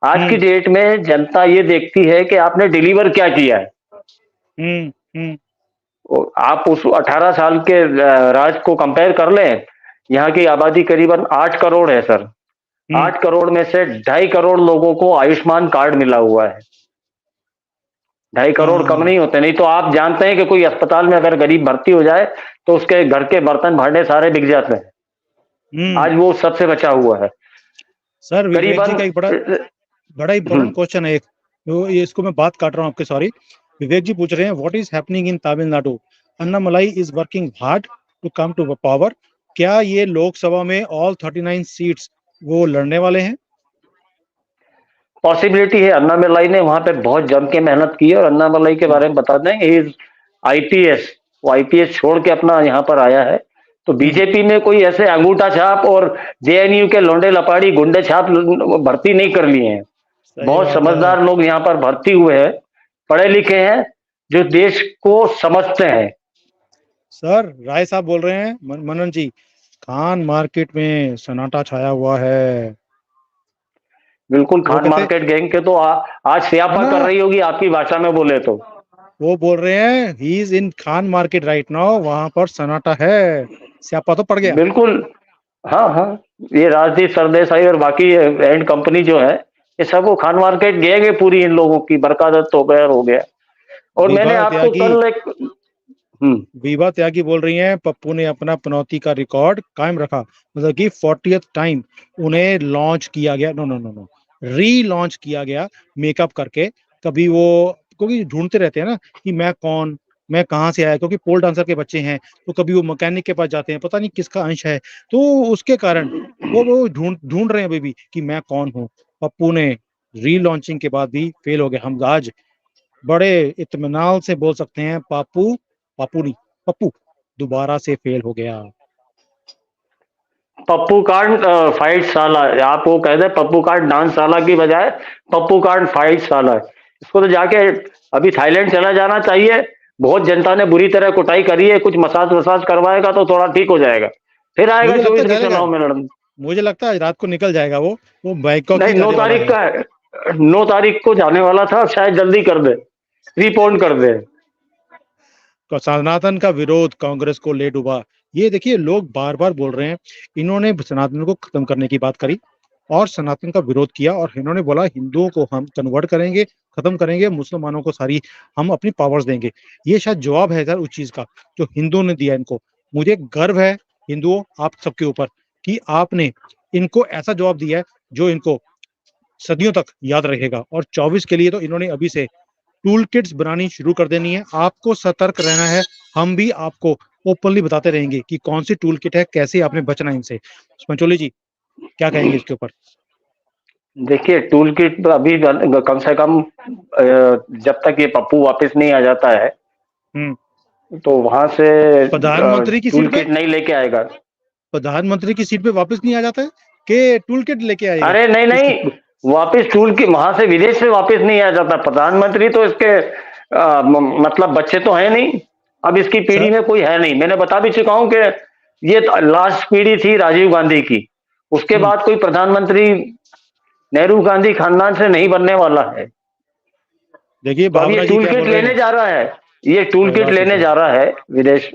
आज की हम्म। डेट में जनता ये देखती है कि आपने डिलीवर क्या किया है। हम्म। हम्म। आप उस 18 साल के राज को कंपेयर कर लें। यहाँ की आबादी करीबन 8 करोड़ है सर। हम्म। 8 करोड़ में से 2.5 करोड़ लोगों को आयुष्मान कार्ड मिला हुआ है। 2.5 करोड़ कम हाँ। नहीं होते। नहीं तो आप जानते हैं कि कोई अस्पताल में अगर गरीब भर्ती हो जाए तो उसके घर के बर्तन भांडे सारे बिक जाते हैं। हम्म। आज वो सबसे बचा हुआ है सर विवेक जी करीबन। का एक बड़ा बड़ा इंपॉर्टेंट क्वेश्चन है एक, तो ये इसको मैं बात काट रहा हूँ आपके, सॉरी। विवेक जी पूछ रहे हैं what is happening in Tamil Nadu, Annamalai is working hard to come to power. क्या ये लोकसभा में ऑल 39 सीट्स वो लड़ने वाले हैं? पॉसिबिलिटी है। अन्ना मलाई ने वहां पे बहुत जम के मेहनत की है। और अन्ना मलाई के हम्म। बारे में बता दें, ही इज आईपीएस। वो आईपीएस छोड़ के अपना यहाँ पर आया है। तो हम्म। बीजेपी में कोई ऐसे अंगूठा छाप और जेएनयू के लोंडे लपाड़ी गुंडे छाप भर्ती नहीं कर लिए हैं। सही बहुत बात है। समझदार लोग यहाँ पर भर्ती हुए हैं, पढ़े लिखे हैं, जो देश को समझते हैं। सर राय साहब बोल रहे हैं, मनन जी, खान मार्केट में सन्नाटा छाया हुआ है। बिल्कुल, वो खान कहते मार्केट गैंग के तो आज है स्यापा ना, कर रही होगी आपकी भाषा में बोले तो। वो बोल रहे हैं he is in Khan market right now, वहां पर सन्नाटा है। स्यापा तो पड़ गया। बिल्कुल, हाँ हाँ। ये राजदीप सरदेसाई और बाकी एंड कंपनी जो है, ये सब वो खान मार्केट गैंग है पूरी इन लोगों की। बरकत हो गया हो गया। और मैंने विभा आपको त्यागी, कल एक, हम्म, विभा त्यागी बोल रही हैं पप्पू ने अपना पनौती का रिकॉर्ड कायम रखा, मतलब कि 40th टाइम उन्हें लॉन्च किया गया, नो नो नो नो, री लॉन्च किया गया मेकअप करके। कभी वो, क्योंकि ढूंढते रहते हैं ना कि मैं कौन, मैं कहाँ से आया, क्योंकि पोल डांसर के बच्चे हैं, तो कभी वो मैकेनिक के पास जाते हैं, पता नहीं किसका अंश है। तो उसके कारण वो ढूंढ ढूंढ रहे हैं अभी भी कि मैं कौन हूँ। पप्पू ने री लॉन्चिंग के बाद भी फेल हो गए। हम आज बड़े इत्मीनान से बोल सकते हैं पापू, पापू नहीं, पप्पू दोबारा से फेल हो गया। पप्पू कार्ड फाइट साला। आप वो कह दे पप्पू कार्ड डांस साला की बजाय पप्पू कार्ड फाइट साला है। इसको तो जाके अभी थाईलैंड चला जाना चाहिए। बहुत जनता ने बुरी तरह कुटाई करी है। कुछ मसाज वसाज करवाएगा तो थोड़ा ठीक हो जाएगा, फिर आएगा मुझे लगता 24 है के चलेगा, चुनाव में लड़ने। मुझे लगता है आज रात को निकल जाएगा वो बैंकॉक नहीं, ही 9 जाने वाला तारीख है। का है। 9 तारीख को जाने वाला था, शायद जल्दी कर दे, प्रीपोन कर दे। तो सनातन का विरोध कांग्रेस को ले डूबा। ये देखिए लोग बार बार बोल रहे हैं, इन्होंने सनातन को खत्म करने की बात करी और सनातन का विरोध किया और इन्होंने बोला हिंदुओं को हम कन्वर्ट करेंगे, खत्म करेंगे, मुसलमानों को सारी हम अपनी पावर्स देंगे। ये शायद जवाब है सर उस चीज का जो हिंदुओं ने दिया इनको। मुझे गर्व है हिंदुओं आप सबके ऊपर कि आपने इनको ऐसा जवाब दिया है जो इनको सदियों तक याद रहेगा। और 24 के लिए तो इन्होंने अभी से टूल किट्स बनानी शुरू कर देनी है। आपको सतर्क रहना है, हम भी आपको ओपनली बताते रहेंगे कि कौन सी टूल किट है, कैसे आपने बचना है इनसे। पंचोली जी क्या कहेंगे इसके ऊपर? देखिए टूल किट तो अभी कम से कम जब तक ये पप्पू वापस नहीं आ जाता है तो वहां से प्रधानमंत्री की टूल सीट पे, किट नहीं लेके आएगा। प्रधानमंत्री की सीट पे वापस नहीं आ जाता है कि टूल किट लेके आएगा? अरे नहीं नहीं, वापस टूल की वहां से विदेश से वापस नहीं आ जाता प्रधानमंत्री। तो इसके मतलब बच्चे तो है नहीं, अब इसकी पीढ़ी में कोई है नहीं। मैंने बता भी चुका हूं कि ये लास्ट पीढ़ी थी राजीव गांधी की, उसके बाद कोई प्रधानमंत्री नेहरू गांधी खानदान से नहीं बनने वाला है। देखिए तो अब ये टूल किट लेने जा रहा है, ये टूल किट लेने जा रहा है विदेश।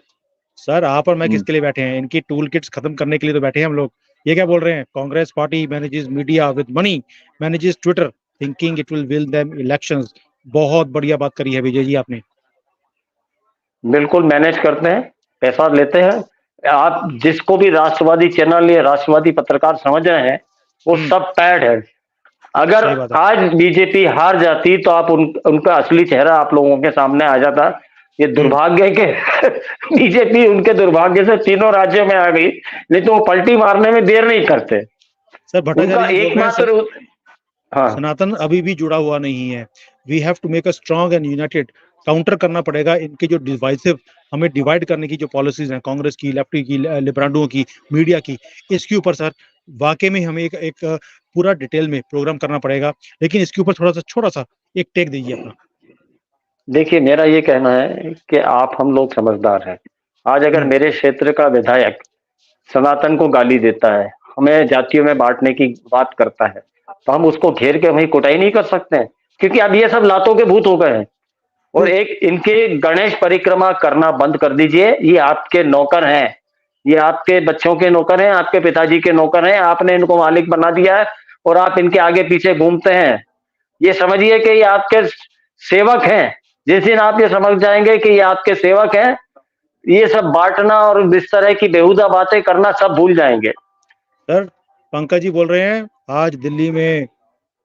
सर आप और मैं किसके लिए बैठे हैं? इनकी टूल किट्स खत्म करने के लिए तो बैठे हैं हम लोग। ये क्या बोल रहे हैं? Congress party manages media with money, manages Twitter, thinking it will win them elections. बहुत बढ़िया बात करी है विजय जी आपने। बिल्कुल मैनेज करते हैं, पैसा लेते हैं। आप जिसको भी राष्ट्रवादी चैनल या राष्ट्रवादी पत्रकार समझ रहे हैं वो सब पैड है। अगर आज बीजेपी हार जाती तो आप उनका असली चेहरा आप लोगों के सामने आ जाता। ये दुर्भाग्य के बीजेपी उनके दुर्भाग्य से तीनों राज्यों में आ गई, नहीं तो वो पलटी मारने में देर नहीं करते। सर भट्टाचार्य एकमात्र सनातन अभी भी जुड़ा हुआ नहीं है। We have to make a strong and united. Counter करना पड़ेगा इनके जो डिवाइसिव, हमें डिवाइड करने की जो पॉलिसीज हैं कांग्रेस की, लेफ्टी की, लिबराडुओं की, मीडिया की, इसके ऊपर सर वाकई में हमें एक पूरा डिटेल में प्रोग्राम करना पड़ेगा। लेकिन इसके ऊपर थोड़ा सा छोटा सा एक टेक दीजिए अपना। देखिए मेरा ये कहना है कि आप हम लोग समझदार हैं। आज अगर मेरे क्षेत्र का विधायक सनातन को गाली देता है, हमें जातियों में बांटने की बात करता है, तो हम उसको घेर के वहीं कुटाई नहीं कर सकते हैं, क्योंकि अब ये सब लातों के भूत हो गए हैं। और एक इनके गणेश परिक्रमा करना बंद कर दीजिए। ये आपके नौकर हैं, ये आपके बच्चों के नौकर हैं, आपके पिताजी के नौकर हैं। आपने इनको मालिक बना दिया है और आप इनके आगे पीछे घूमते हैं। ये समझिए कि ये आपके सेवक हैं। जिस दिन आप ये समझ जाएंगे कि ये आपके सेवक हैं, ये सब बांटना और इस तरह की बेहुदा बातें करना सब भूल जाएंगे। सर पंकज जी बोल रहे हैं आज दिल्ली में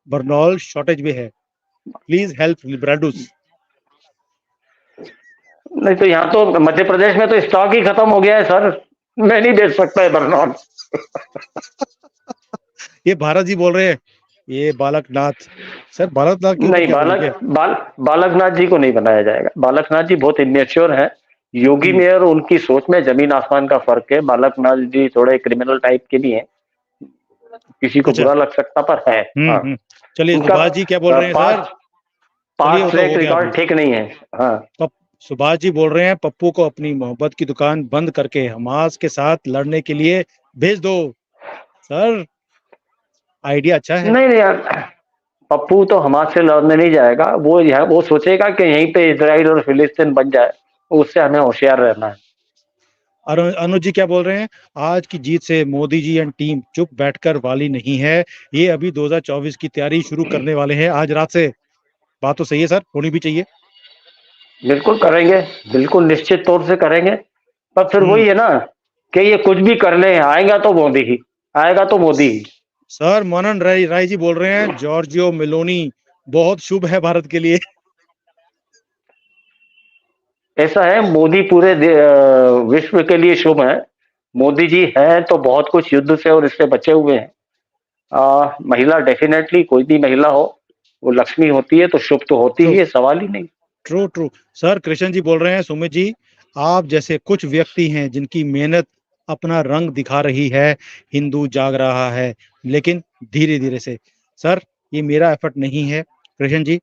बर्नॉल शॉर्टेज भी है, प्लीज हेल्प लिबराडूस। नहीं तो यहाँ तो मध्य प्रदेश में तो स्टॉक ही खत्म हो गया है सर, मैं नहीं बेच सकता है बर्नॉल। ये भारत जी बोल रहे हैं, ये बालकनाथ। सर बालकनाथ की नहीं, बालकनाथ जी को नहीं बनाया जाएगा। बालकनाथ जी बहुत इमेच्योर हैं। योगी में और उनकी सोच में जमीन आसमान का फर्क है। बालकनाथ जी थोड़े क्रिमिनल टाइप के भी हैं, किसी को बुरा लग सकता पर है। चलिए सुभाष जी क्या बोल रहे हैं सर? पास ट्रैक रिकॉर्ड ठीक नहीं है। हाँ सुभाष जी बोल रहे हैं पप्पू को अपनी मोहब्बत की दुकान बंद करके हमास के साथ लड़ने के लिए भेज दो। सर आइडिया अच्छा है। नहीं यार, पप्पू तो हमास से लड़ने नहीं जाएगा। वो सोचेगा कि यहीं पे इजराइल और फिलिस्तीन बन जाए, उससे हमें होशियार रहना है। अनुज जी क्या बोल रहे हैं? आज की जीत से मोदी जी एंड टीम चुप बैठकर वाली नहीं है, ये अभी 2024 की तैयारी शुरू करने वाले हैं आज रात से। बात तो सही है सर, होनी भी चाहिए। बिल्कुल करेंगे, बिल्कुल निश्चित तौर से करेंगे। पर फिर वही है ना कि ये कुछ भी कर ले, आएगा तो मोदी ही आएगा, तो मोदी ही। सर मनन राय जी बोल रहे हैं जॉर्जियो मेलोनी बहुत शुभ है भारत के लिए। ऐसा है, मोदी पूरे विश्व के लिए शुभ है। मोदी जी हैं तो बहुत कुछ युद्ध से और इससे बचे हुए हैं। महिला डेफिनेटली, कोई भी महिला हो वो लक्ष्मी होती है, तो शुभ तो होती ही है, सवाल ही नहीं। ट्रू सर कृष्ण जी बोल रहे हैं सुमित जी आप जैसे कुछ व्यक्ति हैं जिनकी मेहनत अपना रंग दिखा रही है, हिंदू जाग रहा है, लेकिन धीरे धीरे से। सर ये मेरा एफर्ट नहीं है कृष्ण जी,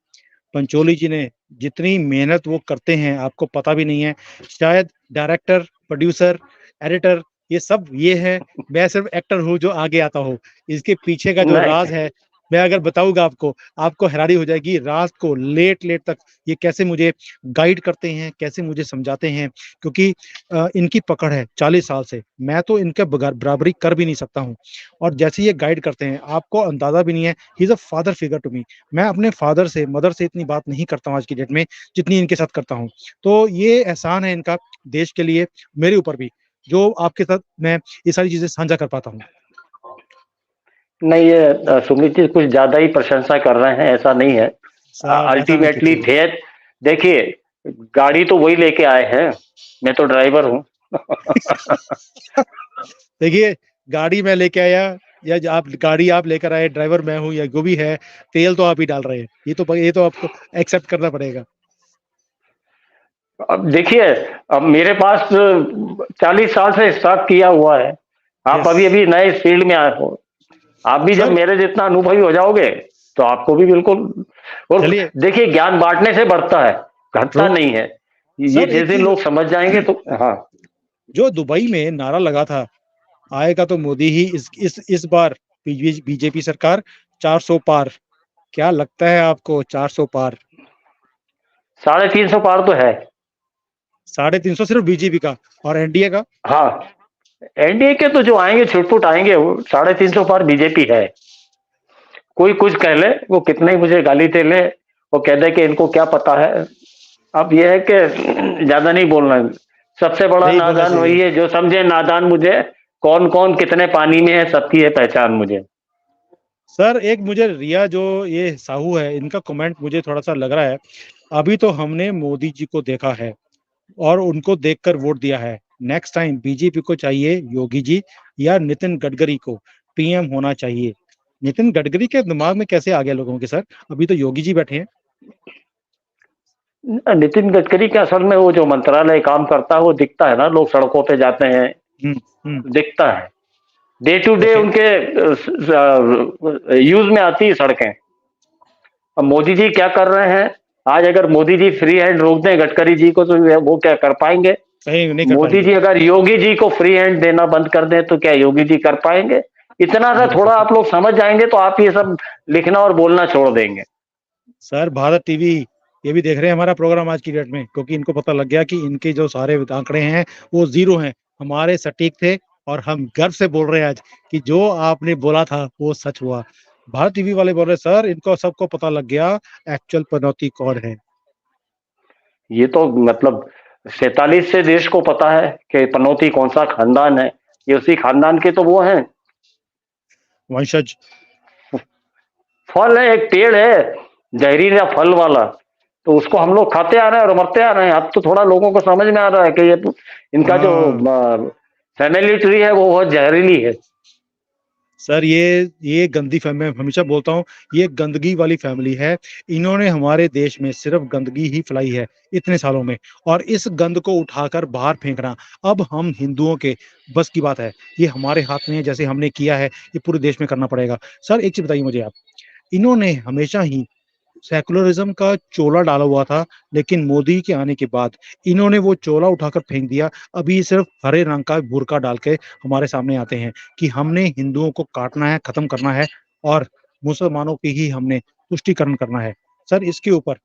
पंचोली जी ने जितनी मेहनत वो करते हैं आपको पता भी नहीं है। शायद डायरेक्टर, प्रोड्यूसर, एडिटर ये सब ये है, मैं सिर्फ एक्टर हूँ जो आगे आता हूँ। इसके पीछे का जो राज है मैं अगर बताऊंगा आपको, आपको हैरानी हो जाएगी। रात को लेट लेट तक ये कैसे मुझे गाइड करते हैं, कैसे मुझे समझाते हैं, क्योंकि इनकी पकड़ है 40 साल से। मैं तो इनके बगैर बराबरी कर भी नहीं सकता हूँ। और जैसे ये गाइड करते हैं, आपको अंदाजा भी नहीं है। He is a father figure to me. मैं अपने फादर से, मदर से इतनी बात नहीं करता हूँ आज की डेट में, जितनी इनके साथ करता हूँ। तो ये एहसान है इनका देश के लिए, मेरे ऊपर भी, जो आपके साथ मैं ये सारी चीजें साझा कर पाता हूँ। नहीं, ये सुमित जी कुछ ज्यादा ही प्रशंसा कर रहे हैं, ऐसा नहीं है। साहब ऐसा मत अल्टीमेटली कीजिए। थे, देखिए, गाड़ी तो वही लेके आए हैं, मैं तो ड्राइवर हूँ। देखिए, गाड़ी मैं लेके आया या आप गाड़ी आप लेकर आए, ड्राइवर मैं हूँ या जो भी है, तेल तो आप ही डाल रहे हैं। ये तो आपको एक्सेप्ट करना पड़ेगा। अब देखिए, अब मेरे पास 40 साल से स्टार्ट किया हुआ है। आप यस अभी अभी नए इस फील्ड में आए हो। आप भी जब सर। मेरे जितना अनुभवी हो जाओगे तो आपको भी बिल्कुल। और चलिए। देखिए, ज्ञान बांटने से बढ़ता है, घटता ट्रू। नहीं है। ये सर जिस एक दिन चीज, लोग समझ जाएंगे तो। हाँ। जो दुबई में नारा लगा था, आएगा तो मोदी ही, इस बार बीजेपी सरकार 400 पार। क्या लगता है आपको, 400 पार? 350 पार तो है। 350 सिर्फ बीजेपी का, और एनडीए का? हाँ, एनडीए के तो जो आएंगे छुटपुट आएंगे, वो 350 पार बीजेपी है। कोई कुछ कह ले, वो कितने ही मुझे गाली दे ले, वो कह दे कि इनको क्या पता है। अब यह है कि ज्यादा नहीं बोलना है। सबसे बड़ा नहीं बोलना नादान चाहिए। वही है जो समझे नादान मुझे। कौन कौन कितने पानी में है, सबकी है पहचान मुझे। सर एक मुझे रिया, जो ये साहू है, इनका कमेंट मुझे थोड़ा सा लग रहा है। अभी तो हमने मोदी जी को देखा है और उनको देखकर वोट दिया है। नेक्स्ट टाइम बीजेपी को चाहिए योगी जी या नितिन गडकरी को पीएम होना चाहिए। नितिन गडकरी के दिमाग में कैसे आ गया लोगों के सर? अभी तो योगी जी बैठे हैं। नितिन गडकरी के असल में वो जो मंत्रालय काम करता है वो दिखता है ना, लोग सड़कों पे जाते हैं, हम्म। हम्म। दिखता है। Day to day okay. उनके यूज में आती है सड़कें। अब मोदी जी क्या कर रहे हैं? आज अगर मोदी जी फ्री हैंड रोक दें गडकरी जी को तो वो क्या कर पाएंगे? सही नहीं कर मोदी पाएंगे। जी अगर योगी जी को फ्री हैंड देना बंद कर दें तो क्या योगी जी कर पाएंगे? इतना सा नहीं कर थोड़ा सकते। आप लोग समझ जाएंगे तो आप ये सब लिखना और बोलना छोड़ देंगे। सर भारत टीवी ये भी देख रहे हैं हमारा प्रोग्राम आज की डेट में, क्योंकि इनको पता लग गया कि इनके जो सारे आंकड़े हैं वो जीरो हैं, हमारे सटीक थे। और हम गर्व से बोल रहे हैं आज कि जो आपने बोला था वो सच हुआ। भारत टीवी वाले बोल रहे सर, इनको सबको पता लग गया एक्चुअल पनौती कौन है। ये तो मतलब 47 से देश को पता है कि पनौती कौन सा खानदान है। ये उसी खानदान के तो वो हैं। वंशज। फल है, एक पेड़ है जहरीला फल वाला, तो उसको हम लोग खाते आ रहे हैं और मरते आ रहे हैं। अब तो थोड़ा लोगों को समझ में आ रहा है कि ये इनका जो हाँ फैमिली ट्री है वो बहुत जहरीली है। सर, ये गंदी फैमिली, मैं हमेशा बोलता हूँ, ये गंदगी वाली फैमिली है। इन्होंने हमारे देश में सिर्फ गंदगी ही फैलाई है इतने सालों में। और इस गंद को उठाकर बाहर फेंकना अब हम हिंदुओं के बस की बात है। ये हमारे हाथ में है, जैसे हमने किया है ये पूरे देश में करना पड़ेगा। सर एक चीज बताइए मुझे आप, इन्होंने हमेशा ही सेकुलरिज्म का चोला डाला हुआ था, लेकिन मोदी के आने के बाद इन्होंने वो चोला उठाकर फेंक दिया। अभी सिर्फ हरे रंग का बुर्का डाल के हमारे सामने आते हैं कि हमने हिंदुओं को काटना है, खत्म करना है, और मुसलमानों की ही हमने तुष्टीकरण करना है। सर इसके ऊपर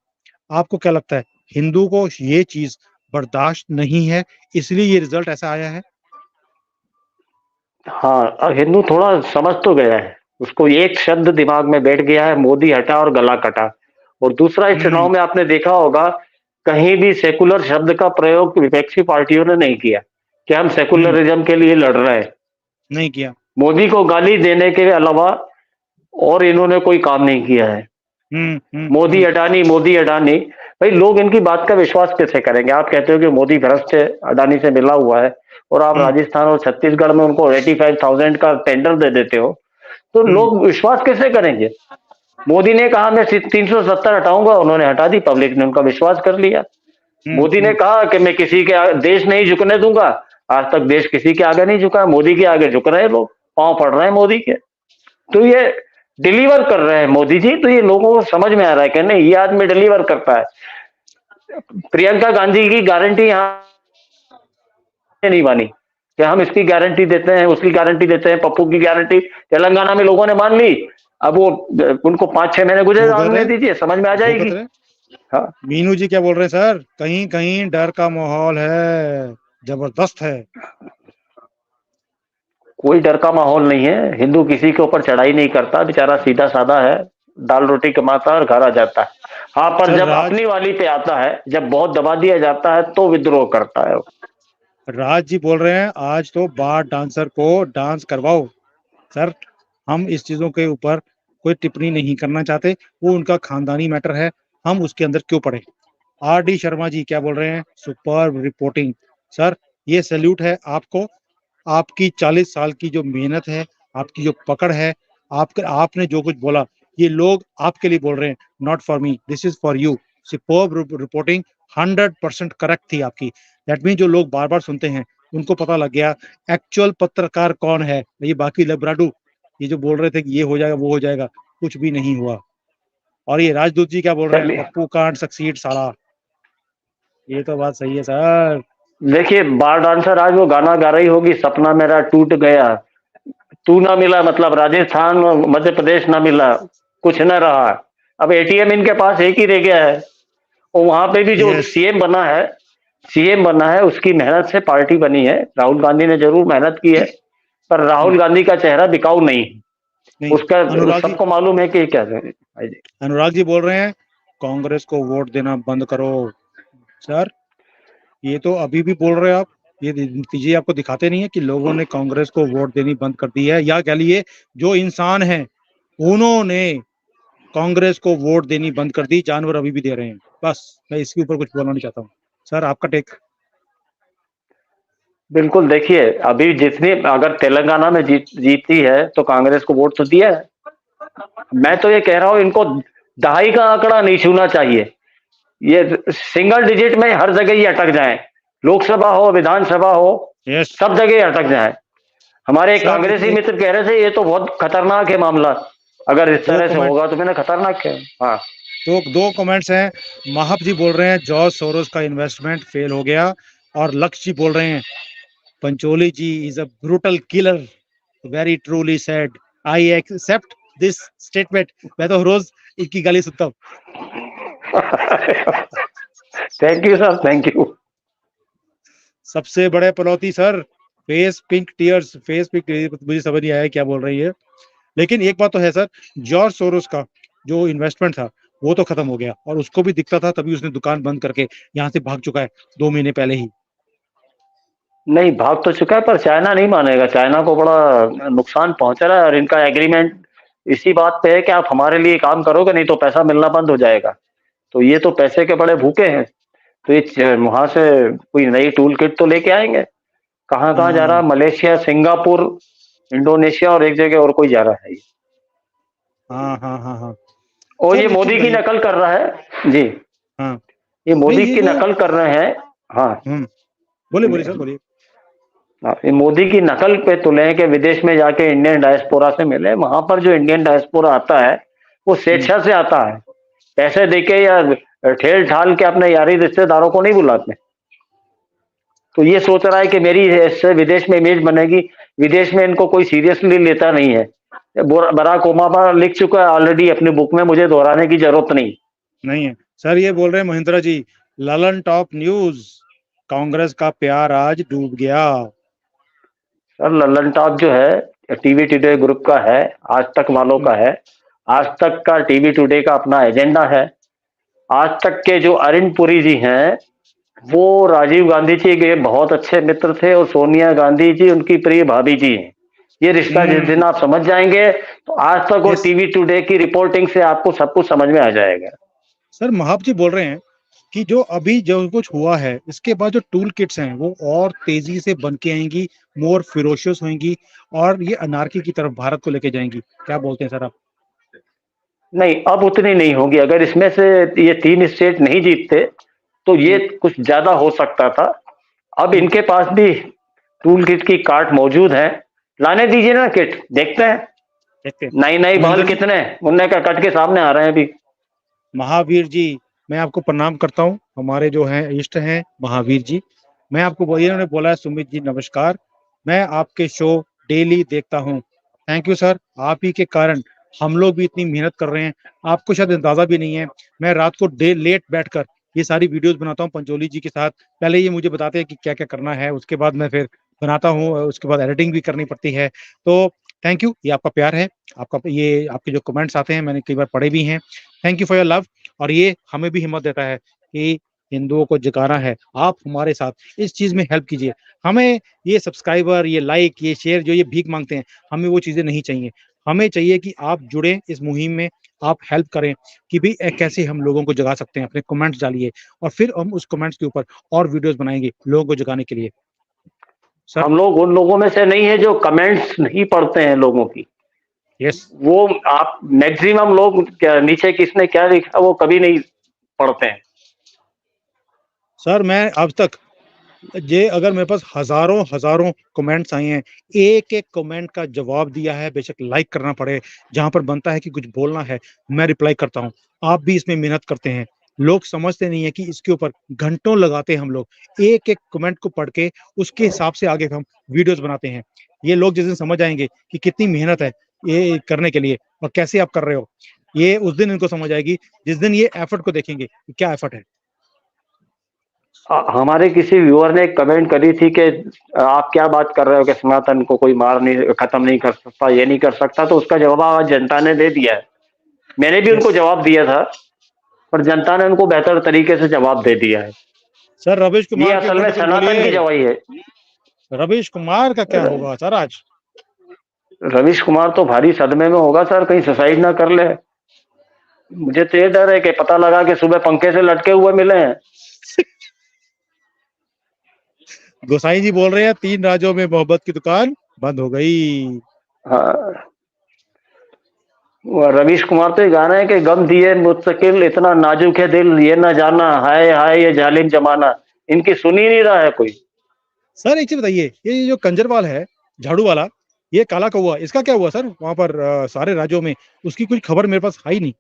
आपको क्या लगता है, हिंदू को ये चीज बर्दाश्त नहीं है, इसलिए ये रिजल्ट ऐसा आया है? हाँ, अब हिंदू थोड़ा समझ तो गया है। उसको एक शब्द दिमाग में बैठ गया है, मोदी हटा और गला कटा। और दूसरा, इस चुनाव हम्म। में आपने देखा होगा कहीं भी सेकुलर शब्द का प्रयोग विपक्षी पार्टियों ने नहीं किया कि हम हम्म। सेकुलरिज्म के लिए लड़ रहे हैं। नहीं किया। मोदी को गाली देने के अलावा और इन्होंने कोई काम नहीं किया है। हम्म। हम्म। मोदी अडानी, मोदी अडानी। भाई, लोग इनकी बात का विश्वास कैसे करेंगे? आप कहते हो कि मोदी भ्रष्ट है, अडानी से मिला हुआ है, और आप हम्म। राजस्थान और छत्तीसगढ़ में उनको 85,000 का टेंडर दे देते हो, तो हम्म। लोग विश्वास कैसे करेंगे? मोदी ने कहा मैं 370 हटाऊंगा, उन्होंने हटा दी, पब्लिक ने उनका विश्वास कर लिया। हम्म। मोदी ने हम्म। कहा कि मैं किसी के देश नहीं झुकने दूंगा, आज तक देश किसी के आगे नहीं झुका, मोदी के आगे झुक रहे हैं लोग, पांव पड़ रहे हैं मोदी के। तो ये डिलीवर कर रहे हैं मोदी जी, तो ये लोगों को समझ में आ रहा है कि नहीं, ये आदमी डिलीवर करता है। प्रियंका गांधी की गारंटी यहाँ नहीं मानी कि हम इसकी गारंटी देते हैं, उसकी गारंटी देते हैं, पप्पू की गारंटी तेलंगाना में लोगों ने मान ली। अब वो उनको 5-6 महीने गुजरने दीजिए, समझ में आ जाएगी। हाँ। मीनू जी क्या बोल रहे हैं सर? कहीं कहीं डर का माहौल है, जबरदस्त है। कोई डर का माहौल नहीं है, हिंदू किसी के ऊपर चढ़ाई नहीं करता, बेचारा सीधा साधा है, दाल रोटी कमाता है और घर आ जाता है। हाँ, पर जब अपनी वाली पे आता है, जब बहुत दबा दिया जाता है तो विद्रोह करता है। राज जी बोल रहे हैं आज तो बार डांसर को डांस करवाओ। सर हम इस चीजों के ऊपर कोई टिप्पणी नहीं करना चाहते, वो उनका खानदानी मैटर है, हम उसके अंदर क्यों पड़े। आर डी शर्मा जी क्या बोल रहे हैं? Super reporting. सर ये सैल्यूट है आपको, आपकी 40 साल की जो मेहनत है, आपकी जो पकड़ है, आपने जो कुछ बोला, ये लोग आपके लिए बोल रहे हैं, not for me, this is for you. Superb reporting, 100% correct थी आपकी। दैट मीन जो लोग बार बार सुनते हैं उनको पता लग गया एक्चुअल पत्रकार कौन है। ये बाकी लबराडू ये जो बोल रहे थे कि ये हो जाएगा वो हो जाएगा, कुछ भी नहीं हुआ। और ये राजदूत जी क्या बोल रहे हैं? पप्पू कांट सक्सीड साला। ये तो बात सही है सर। देखिए बार डांसर आज वो गाना गा रही होगी, सपना मेरा टूट गया, तू ना मिला, मतलब राजस्थान और मध्य प्रदेश ना मिला, कुछ न रहा। अब एटीएम इनके पास एक ही रह गया है, और वहां पे भी जो सीएम बना है, उसकी मेहनत से पार्टी बनी है। राहुल गांधी ने जरूर मेहनत की है, पर राहुल गांधी का चेहरा बिकाऊ नहीं। उसका सबको मालूम है कि क्या है। अनुराग जी बोल रहे हैं कांग्रेस को वोट देना बंद करो। सर ये तो अभी भी बोल रहे हैं आप, ये नतीजे आपको दिखाते नहीं है कि लोगों ने कांग्रेस को वोट देनी बंद कर दी है, या कह लिए जो इंसान है उन्होंने कांग्रेस को वोट देनी बंद कर दी, जानवर अभी भी दे रहे हैं। बस मैं इसके ऊपर कुछ बोलना नहीं चाहता हूँ। सर आपका टेक। बिल्कुल, देखिए अभी जितनी अगर तेलंगाना में जीती है तो कांग्रेस को वोट तो दिया है। मैं तो ये कह रहा हूं इनको दहाई का आंकड़ा नहीं छूना चाहिए, ये सिंगल डिजिट में हर जगह ही अटक जाए, लोकसभा हो विधानसभा हो, सब जगह अटक जाए। हमारे एक कांग्रेसी मित्र कह रहे थे ये तो बहुत खतरनाक है मामला, अगर इस तरह से होगा तो। मैंने खतरनाक है। हाँ, तो 2 कमेंट्स हैं। महब जी बोल रहे हैं जॉर्ज सोरोस का इन्वेस्टमेंट फेल हो गया, और लक्ष्य जी बोल रहे हैं Pancholi ji is a brutal killer, very truly said, I accept this statement. मैं तो रोज इनकी गाली सुनता हूँ। Thank you sir, thank you. सबसे बड़े पनौती sir, face pink tears, face pink, मुझे समझ नहीं आया क्या बोल रही है। लेकिन एक बात तो है सर, जॉर्ज सोरोस का जो इन्वेस्टमेंट था वो तो खत्म हो गया, और उसको भी दिखता था, तभी उसने दुकान बंद करके यहाँ से भाग चुका है 2 महीने पहले ही। नहीं भाग तो चुका है, पर चाइना नहीं मानेगा, चाइना को बड़ा नुकसान पहुंच रहा है, और इनका एग्रीमेंट इसी बात पे है कि आप हमारे लिए काम करोगे नहीं तो पैसा मिलना बंद हो जाएगा। तो ये तो पैसे के बड़े भूखे हैं, तो ये वहां से कोई नई टूल किट तो लेके आएंगे। कहाँ कहाँ जा रहा है? मलेशिया, सिंगापुर, इंडोनेशिया और एक जगह और कोई जा रहा है। हाँ हाँ हाँ हाँ। और ये मोदी की नकल कर रहा है जी। हाँ, ये मोदी की नकल कर रहे हैं। हाँ बोलिए सर, बोलिए। ये मोदी की नकल पे तुले कि विदेश में जाके इंडियन डायस्पोरा से मिले। वहां पर जो इंडियन डायस्पोरा आता है वो स्वेच्छा से आता है, पैसे देके या ठेल ठाल के अपने यारी रिश्तेदारों को नहीं बुलाते। तो ये सोच रहा है कि मेरी इससे विदेश में इमेज बनेगी, विदेश में इनको कोई सीरियसली लेता नहीं है। बराक ओबामा लिख चुका है ऑलरेडी अपनी बुक में, मुझे दोहराने की जरूरत नहीं है। सर ये बोल रहे हैं महिंद्रा जी, ललन टॉप न्यूज, कांग्रेस का प्यार आज डूब गया। सर ललन टॉप जो है टीवी टुडे ग्रुप का है, आज तक वालों का है। आज तक का टीवी टुडे का अपना एजेंडा है। आज तक के जो अरुण पुरी जी हैं वो राजीव गांधी जी के बहुत अच्छे मित्र थे, और सोनिया गांधी जी उनकी प्रिय भाभी जी हैं। ये रिश्ता जिस दिन आप समझ जाएंगे तो आज तक वो टीवी टुडे की रिपोर्टिंग से आपको सब कुछ समझ में आ जाएगा। सर महब जी बोल रहे हैं कि जो अभी जो कुछ हुआ है इसके बाद जो टूल किट्स हैं वो और तेजी से बन के आएंगी, मोर फिरोशियस होंगी, और ये अनार्की की तरफ भारत को लेके जाएंगी। क्या बोलते हैं सर आप? नहीं, अब उतनी नहीं होगी। अगर इसमें से ये 3 स्टेट नहीं जीतते तो ये कुछ ज्यादा हो सकता था। अब इनके पास भी टूल किट की कार्ट मौजूद है, लाने दीजिए ना किट, देखते हैं नई बॉल कितने उनने का कट के सामने आ रहे हैं अभी। महावीर जी मैं आपको प्रणाम करता हूँ, हमारे जो हैं इष्ट हैं महावीर जी। मैं आपको इन्होंने बोला है सुमित जी नमस्कार, मैं आपके शो डेली देखता हूँ। थैंक यू सर, आप ही के कारण हम लोग भी इतनी मेहनत कर रहे हैं, आपको शायद अंदाजा भी नहीं है। मैं रात को डे लेट बैठकर ये सारी वीडियोस बनाता हूँ पंचोली जी के साथ। पहले ये मुझे बताते हैं कि क्या क्या करना है, उसके बाद मैं फिर बनाता हूँ, उसके बाद एडिटिंग भी करनी पड़ती है। तो थैंक यू, ये आपका प्यार है, आपका ये आपके जो कमेंट्स आते हैं मैंने कई बार पढ़े भी हैं। Thank you for your love. और ये हमें भी हिम्मत देता है कि हिंदुओं को जगाना है। आप हमारे साथ इस चीज में हेल्प कीजिए। हमें ये सब्सक्राइबर, ये लाइक, ये शेयर जो ये भीख मांगते हैं, हमें वो चीजें नहीं चाहिए। हमें चाहिए कि आप जुड़े इस मुहिम में, आप हेल्प करें कि भाई कैसे हम लोगों को जगा सकते हैं। अपने कमेंट्स डालिए और फिर हम उस कमेंट्स के ऊपर और वीडियोस बनाएंगे लोगों को जगाने के लिए। सर हम लोग उन लोगों में से नहीं है जो कमेंट्स नहीं पढ़ते हैं लोगों की। यस वो आप मैक्सिमम लोग क्या नीचे किसने क्या लिखा वो कभी नहीं पढ़ते हैं। सर, मैं अब तक ये अगर मेरे पास हजारों हजारों कमेंट्स आए हैं, एक एक कमेंट का जवाब दिया है। बेशक लाइक करना पड़े, जहां पर बनता है कि कुछ बोलना है, मैं रिप्लाई करता हूं। आप भी इसमें मेहनत करते हैं। लोग समझते नहीं है कि इसके ऊपर घंटों लगाते हैं हम लोग, एक एक कमेंट को पढ़ के उसके हिसाब से आगे हम वीडियोस बनाते हैं। ये लोग जिस दिन समझ आएंगे कि कितनी मेहनत है ये करने के लिए और कैसे आप कर रहे हो, ये उस दिन इनको समझ आएगी, जिस दिन ये एफर्ट को देखेंगे कि क्या एफर्ट है। हमारे किसी व्यूअर ने एक कमेंट करी थी कि आप क्या बात कर रहे हो कि सनातन को कोई मार नहीं खत्म नहीं कर सकता, ये नहीं कर सकता। तो उसका जवाब आज जनता ने दे दिया है। मैंने भी उनको यस जवाब दिया था, पर जनता ने उनको बेहतर तरीके से जवाब दे दिया है। सर, रवीश ये कुमार के असल ऊपर में तो कुछ सनातन की बोलिए। जवाई है। रवीश कुमार का क्या होगा सर आज? रवीश कुमार तो भारी सदमे में होगा सर, कहीं सुसाइड ना कर ले। मुझे तो ये डर है कि पता लगा कि सुबह पंखे से लटके हुए मिले हैं। गोसाई जी बोल रहे हैं 3 राज्यों में मोहब्बत की दुकान बंद हो गई। हाँ, रवीश कुमार तो ये गाना है कि गम दिए मुस्तकिल इतना नाजुक है दिल, ये ना जाना हाय हाय ये जालिम जमाना। इनकी सुनी नहीं रहा है कोई। सर एक चीज बताइए, ये जो कंजरवाल है, झाड़ू वाला, ये काला कौवा, इसका क्या हुआ सर वहां पर सारे राज्यों में? उसकी कुछ खबर मेरे पास आई नहीं।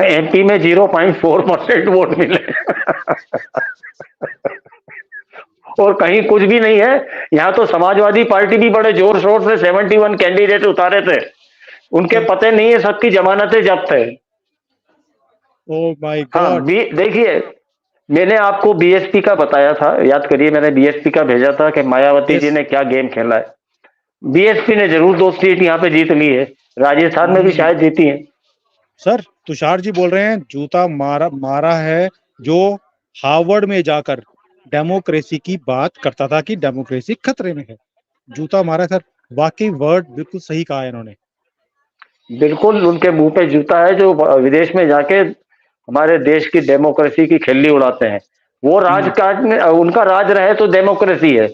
एमपी में 0.4% वोट मिले। और कहीं कुछ भी नहीं है। यहाँ तो समाजवादी पार्टी भी बड़े जोर शोर से 71 कैंडिडेट उतारे थे, उनके तो पते नहीं है, सबकी जमानतें जब्त है। ओ माय हाँ गॉड। देखिए, मैंने आपको बीएसपी का बताया था, याद करिए, मैंने बीएसपी का भेजा था कि मायावती जी यस। ने क्या गेम खेला है। बीएसपी ने जरूर 2 सीट यहाँ पे जीत ली है, राजस्थान में भी शायद जीती है। सर, तुषार जी बोल रहे हैं जूता मारा मारा है जो हार्वर्ड में जाकर डेमोक्रेसी की बात करता था कि डेमोक्रेसी खतरे में है। जूता मारा सर, वाकई वर्ड बिल्कुल सही कहा है इन्होंने। बिल्कुल उनके मुंह पे जूता है जो विदेश में जाके हमारे देश की डेमोक्रेसी की खिल्ली उड़ाते हैं। वो राजकाज में उनका राज रहे तो डेमोक्रेसी है।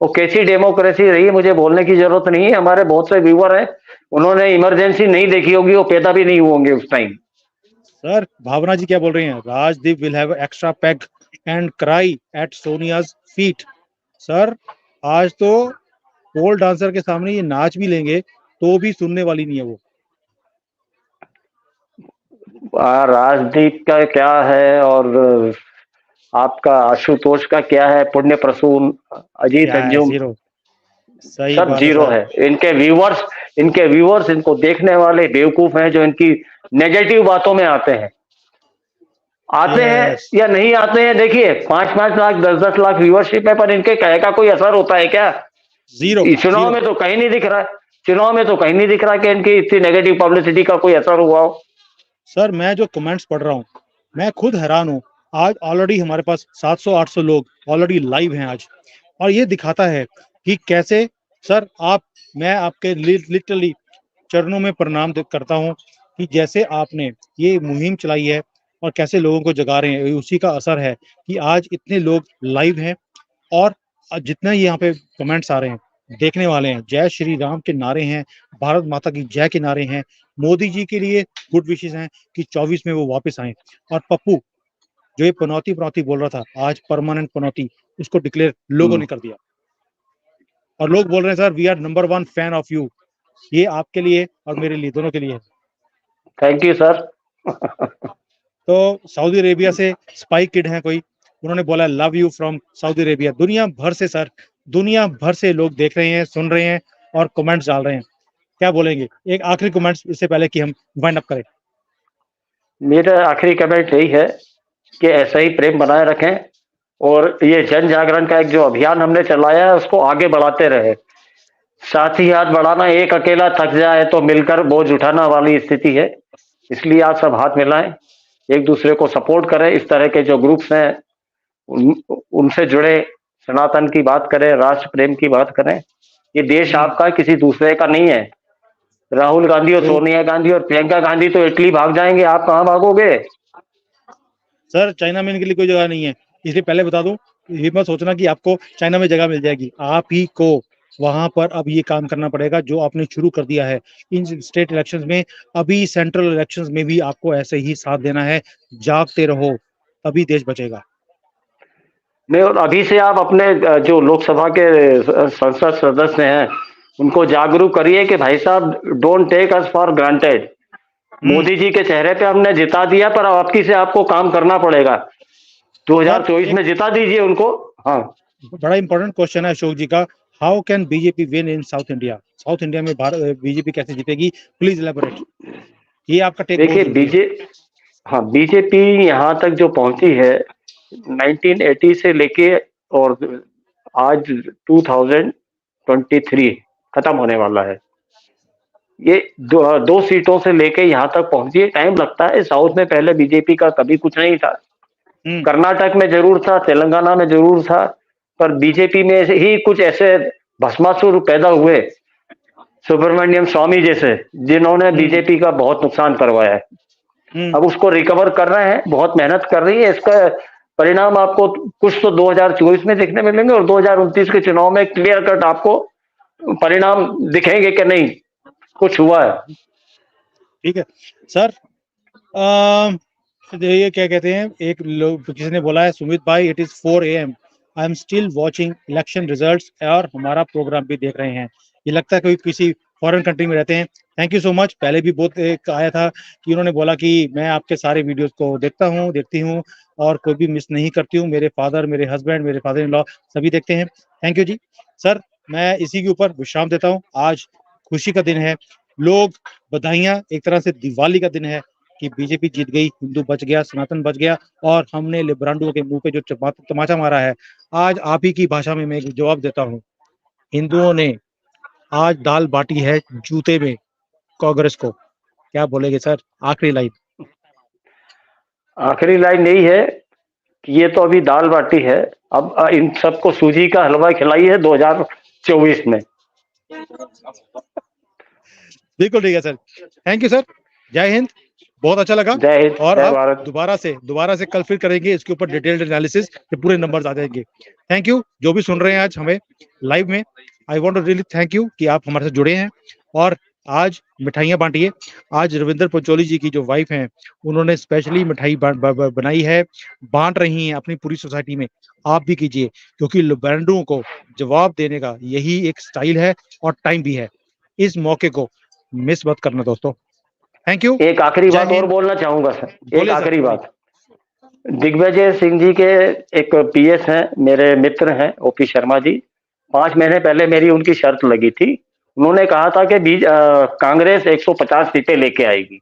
वो कैसी डेमोक्रेसी रही मुझे बोलने की जरूरत नहीं है, हमारे बहुत से व्यूअर हैं, उन्होंने इमरजेंसी नहीं देखी होगी, वो पैदा भी नहीं हुए होंगे उस टाइम। सर, भावना जी क्या बोल रही हैं? Rajdeep will have extra peg and cry at Sonia's feet. Sir, आज तो पोल डांसर के सामने ये नाच भी लेंगे तो भी सुनने वाली नहीं है वो। राजदीप का क्या है और आपका आशुतोष का क्या है, पुण्य प्रसून, अजीत क्या है, अंजुम, जीरो। सही सब बात है जीरो सर। है। इनके व्यूअर्स इनको देखने वाले बेवकूफ हैं जो इनकी नेगेटिव बातों में आते हैं। आते हैं यस। या नहीं आते हैं, देखिए 5-5 लाख 10-10 लाख व्यूअरशिप है, पर इनके कहे का कोई असर होता है क्या? जीरो। चुनाव जीरो। में तो कहीं नहीं दिख रहा है। चुनाव में तो कहीं नहीं दिख रहा कि इनकी इतनी नेगेटिव पब्लिसिटी का कोई असर हुआ हो। सर, मैं जो कमेंट्स पढ़ रहा हूँ, मैं खुद हैरान हूँ। आज ऑलरेडी हमारे पास 700-800 लोग ऑलरेडी लाइव हैं आज। और ये दिखाता है कि कैसे, सर आप, मैं आपके लिटरली चरणों में प्रणाम करता हूँ कि जैसे आपने ये मुहिम चलाई है और कैसे लोगों को जगा रहे हैं, उसी का असर है कि आज इतने लोग लाइव हैं। और जितना यहाँ पे कमेंट्स आ रहे हैं, देखने वाले हैं, जय श्री राम के नारे हैं, भारत माता की जय के नारे हैं, मोदी जी के लिए गुड विशेस हैं कि 24 में वो वापस आए। और पप्पू जो ये पनौती पनौती बोल रहा था, आज परमानेंट पनौती उसको डिक्लेयर लोगों ने कर दिया। और लोग बोल रहे हैं sir, we are number 1 fan of you. ये आपके लिए और मेरे लिए, दोनों के लिए है। Thank you sir. तो सऊदी अरेबिया से स्पाई किड है कोई, उन्होंने बोला love you from Saudi Arabia. दुनिया भर से सर, दुनिया भर से लोग देख रहे हैं, सुन रहे हैं और कमेंट्स डाल रहे हैं। क्या बोलेंगे? एक आखिरी कमेंट्स इससे पहले कि हम वाइंड अप करें। मेरा आखिरी कमेंट यही है कि ऐसा ही प्रेम बनाए रखें और ये जन जागरण का एक जो अभियान हमने चलाया है उसको आगे बढ़ाते रहे। साथी हाथ बढ़ाना, एक अकेला थक जाए तो मिलकर बोझ उठाना वाली स्थिति है। इसलिए आप सब हाथ मिलाएं, एक दूसरे को सपोर्ट करें। इस तरह के जो ग्रुप्स हैं उनसे जुड़े, सनातन की बात करें, राष्ट्र प्रेम की बात करें। ये देश आपका किसी दूसरे का नहीं है। राहुल गांधी और सोनिया गांधी और प्रियंका गांधी तो इटली भाग जाएंगे, आप कहाँ भागोगे? सर चाइना में इनके लिए कोई जगह नहीं है, इसलिए पहले बता दूं, ये मत सोचना कि आपको चाइना में जगह मिल जाएगी। आप ही को वहां पर अब ये काम करना पड़ेगा जो आपने शुरू कर दिया है इन स्टेट इलेक्शंस में। अभी सेंट्रल इलेक्शंस में भी आपको ऐसे ही साथ देना है। जागते रहो, तभी देश बचेगा। नहीं, और अभी से आप अपने जो लोकसभा के संसद सदस्य हैं उनको जागरूक करिए कि भाई साहब, don't take us for granted. Modi ji के चेहरे पे हमने जिता दिया, पर आपकी से आपको काम करना पड़ेगा। सर 2024 एक में जिता दीजिए उनको। हाँ, बड़ा इंपॉर्टेंट क्वेश्चन है अशोक जी का। How can BJP win in south India? South India में भारत बीजेपी कैसे जीतेगी? Please elaborate. ये आपका टेक बहुत देखिए जरूरी है। बीजेपी यहाँ तक जो पहुंची है 1980 से लेके, और आज 2023 खत्म होने वाला है। ये दो सीटों से लेके यहाँ तक पहुंची है। टाइम लगता है। साउथ में पहले बीजेपी का कभी कुछ नहीं था। कर्नाटक में जरूर था, तेलंगाना में जरूर था, पर बीजेपी में ही कुछ ऐसे भस्मासुर पैदा हुए, सुब्रमण्यम स्वामी जैसे, जिन्होंने बीजेपी का बहुत नुकसान करवाया है। अब उसको रिकवर कर रहे हैं, बहुत मेहनत कर रही है। इसका परिणाम आपको कुछ तो 2024 में देखने मिलेंगे और 2029 के चुनाव में क्लियर कट आपको परिणाम दिखेंगे कि नहीं कुछ हुआ है। ठीक है सर। ये क्या कहते हैं, एक लोग किसी ने बोला है, सुमित भाई it is 4 AM, I am still watching election results, और हमारा प्रोग्राम भी देख रहे हैं। ये लगता है कोई किसी फॉरेन कंट्री में रहते हैं। Thank you so much. पहले भी बहुत एक आया था कि उन्होंने बोला कि मैं आपके सारे वीडियोस को देखती हूँ और कोई भी मिस नहीं करती हूँ। मेरे फादर, मेरे हस्बैंड, मेरे फादर इन लॉ सभी देखते हैं। Thank you ji. सर मैं इसी के ऊपर विश्राम देता हूँ। आज खुशी का दिन है, लोग बधाइयां, एक तरह से दिवाली का दिन है कि बीजेपी जीत गई, हिंदू बच गया, सनातन बच गया, और हमने लिब्रांडुओं के मुंह पे जो तमाचा मारा है। आज आप ही की भाषा में मैं एक जवाब देता हूँ। हिंदुओं ने आज दाल बाटी है जूते में कांग्रेस को। क्या बोलेंगे सर? आखिरी लाइन। आखिरी लाइन यही है कि ये तो अभी दाल बाटी है, अब इन सबको सूजी का हलवा खिलाई है 2024 में। बिल्कुल ठीक है सर। Thank you sir. जय हिंद। बहुत अच्छा लगा। जय हिंद, और जय अब भारत। दोबारा से कल फिर करेंगे इसके ऊपर डिटेल्ड एनालिसिस, के पूरे नंबर्स आ जाएंगे। थैंक यू जो भी सुन रहे हैं आज हमें लाइव में। I want to really thank you कि आप हमारे साथ जुड़े हैं। और आज मिठाइयाँ बांटिए। आज रविंदर पंचोली जी की जो वाइफ हैं, उन्होंने स्पेशली मिठाई बनाई है, बांट रही हैं अपनी पूरी सोसाइटी में। आप भी कीजिए, क्योंकि लिबरेंडुओं को जवाब देने का यही एक स्टाइल है और टाइम भी है। इस मौके को मिस मत करना दोस्तों। Thank you. एक आखिरी जय बात और हिंद। बोलना चाहूंगा सर, एक बोले सर आखिरी बोलिए। बात। दिग्विजय सिंह जी के एक पीएस हैं, मेरे मित्र हैं, ओपी शर्मा जी। 5 महीने पहले मेरी उनकी शर्त लगी थी। उन्होंने कहा था कि कांग्रेस 150 सीटें लेके आएगी।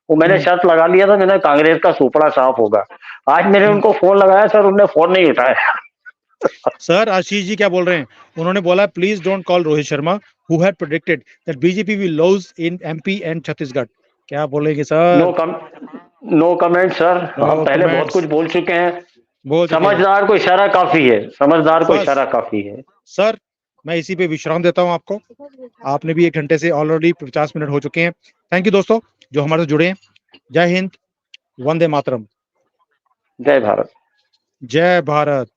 वो मैंने शर्त लगा लिया था, मैंने कांग्रेस का सुपड़ा साफ होगा। आज मैंने उनको फोन लगाया सर, उन्होंने फोन नहीं उठाया। सर आशीष जी क्या बोल रहे हैं? उन्होंने बोला please don't call Rohit Sharma who had predicted that BJP will lose in MP and Chhattisgarh. क्या बोलेंगे नो सर? कम नो कमेंट सर, नो हम पहले बहुत कमेंट्स। कुछ बोल चुके हैं। बोल चुके हैं समझदार को इशारा काफी है, समझदार को बस। इशारा काफी है। सर मैं इसी पे विश्राम देता हूं आपको। आपने भी 1 घंटे से ऑलरेडी 50 मिनट हो चुके हैं। थैंक यू दोस्तों जो हमारे साथ जुड़े हैं। जय हिंद। वंदे मातरम। जय भारत। जय भारत।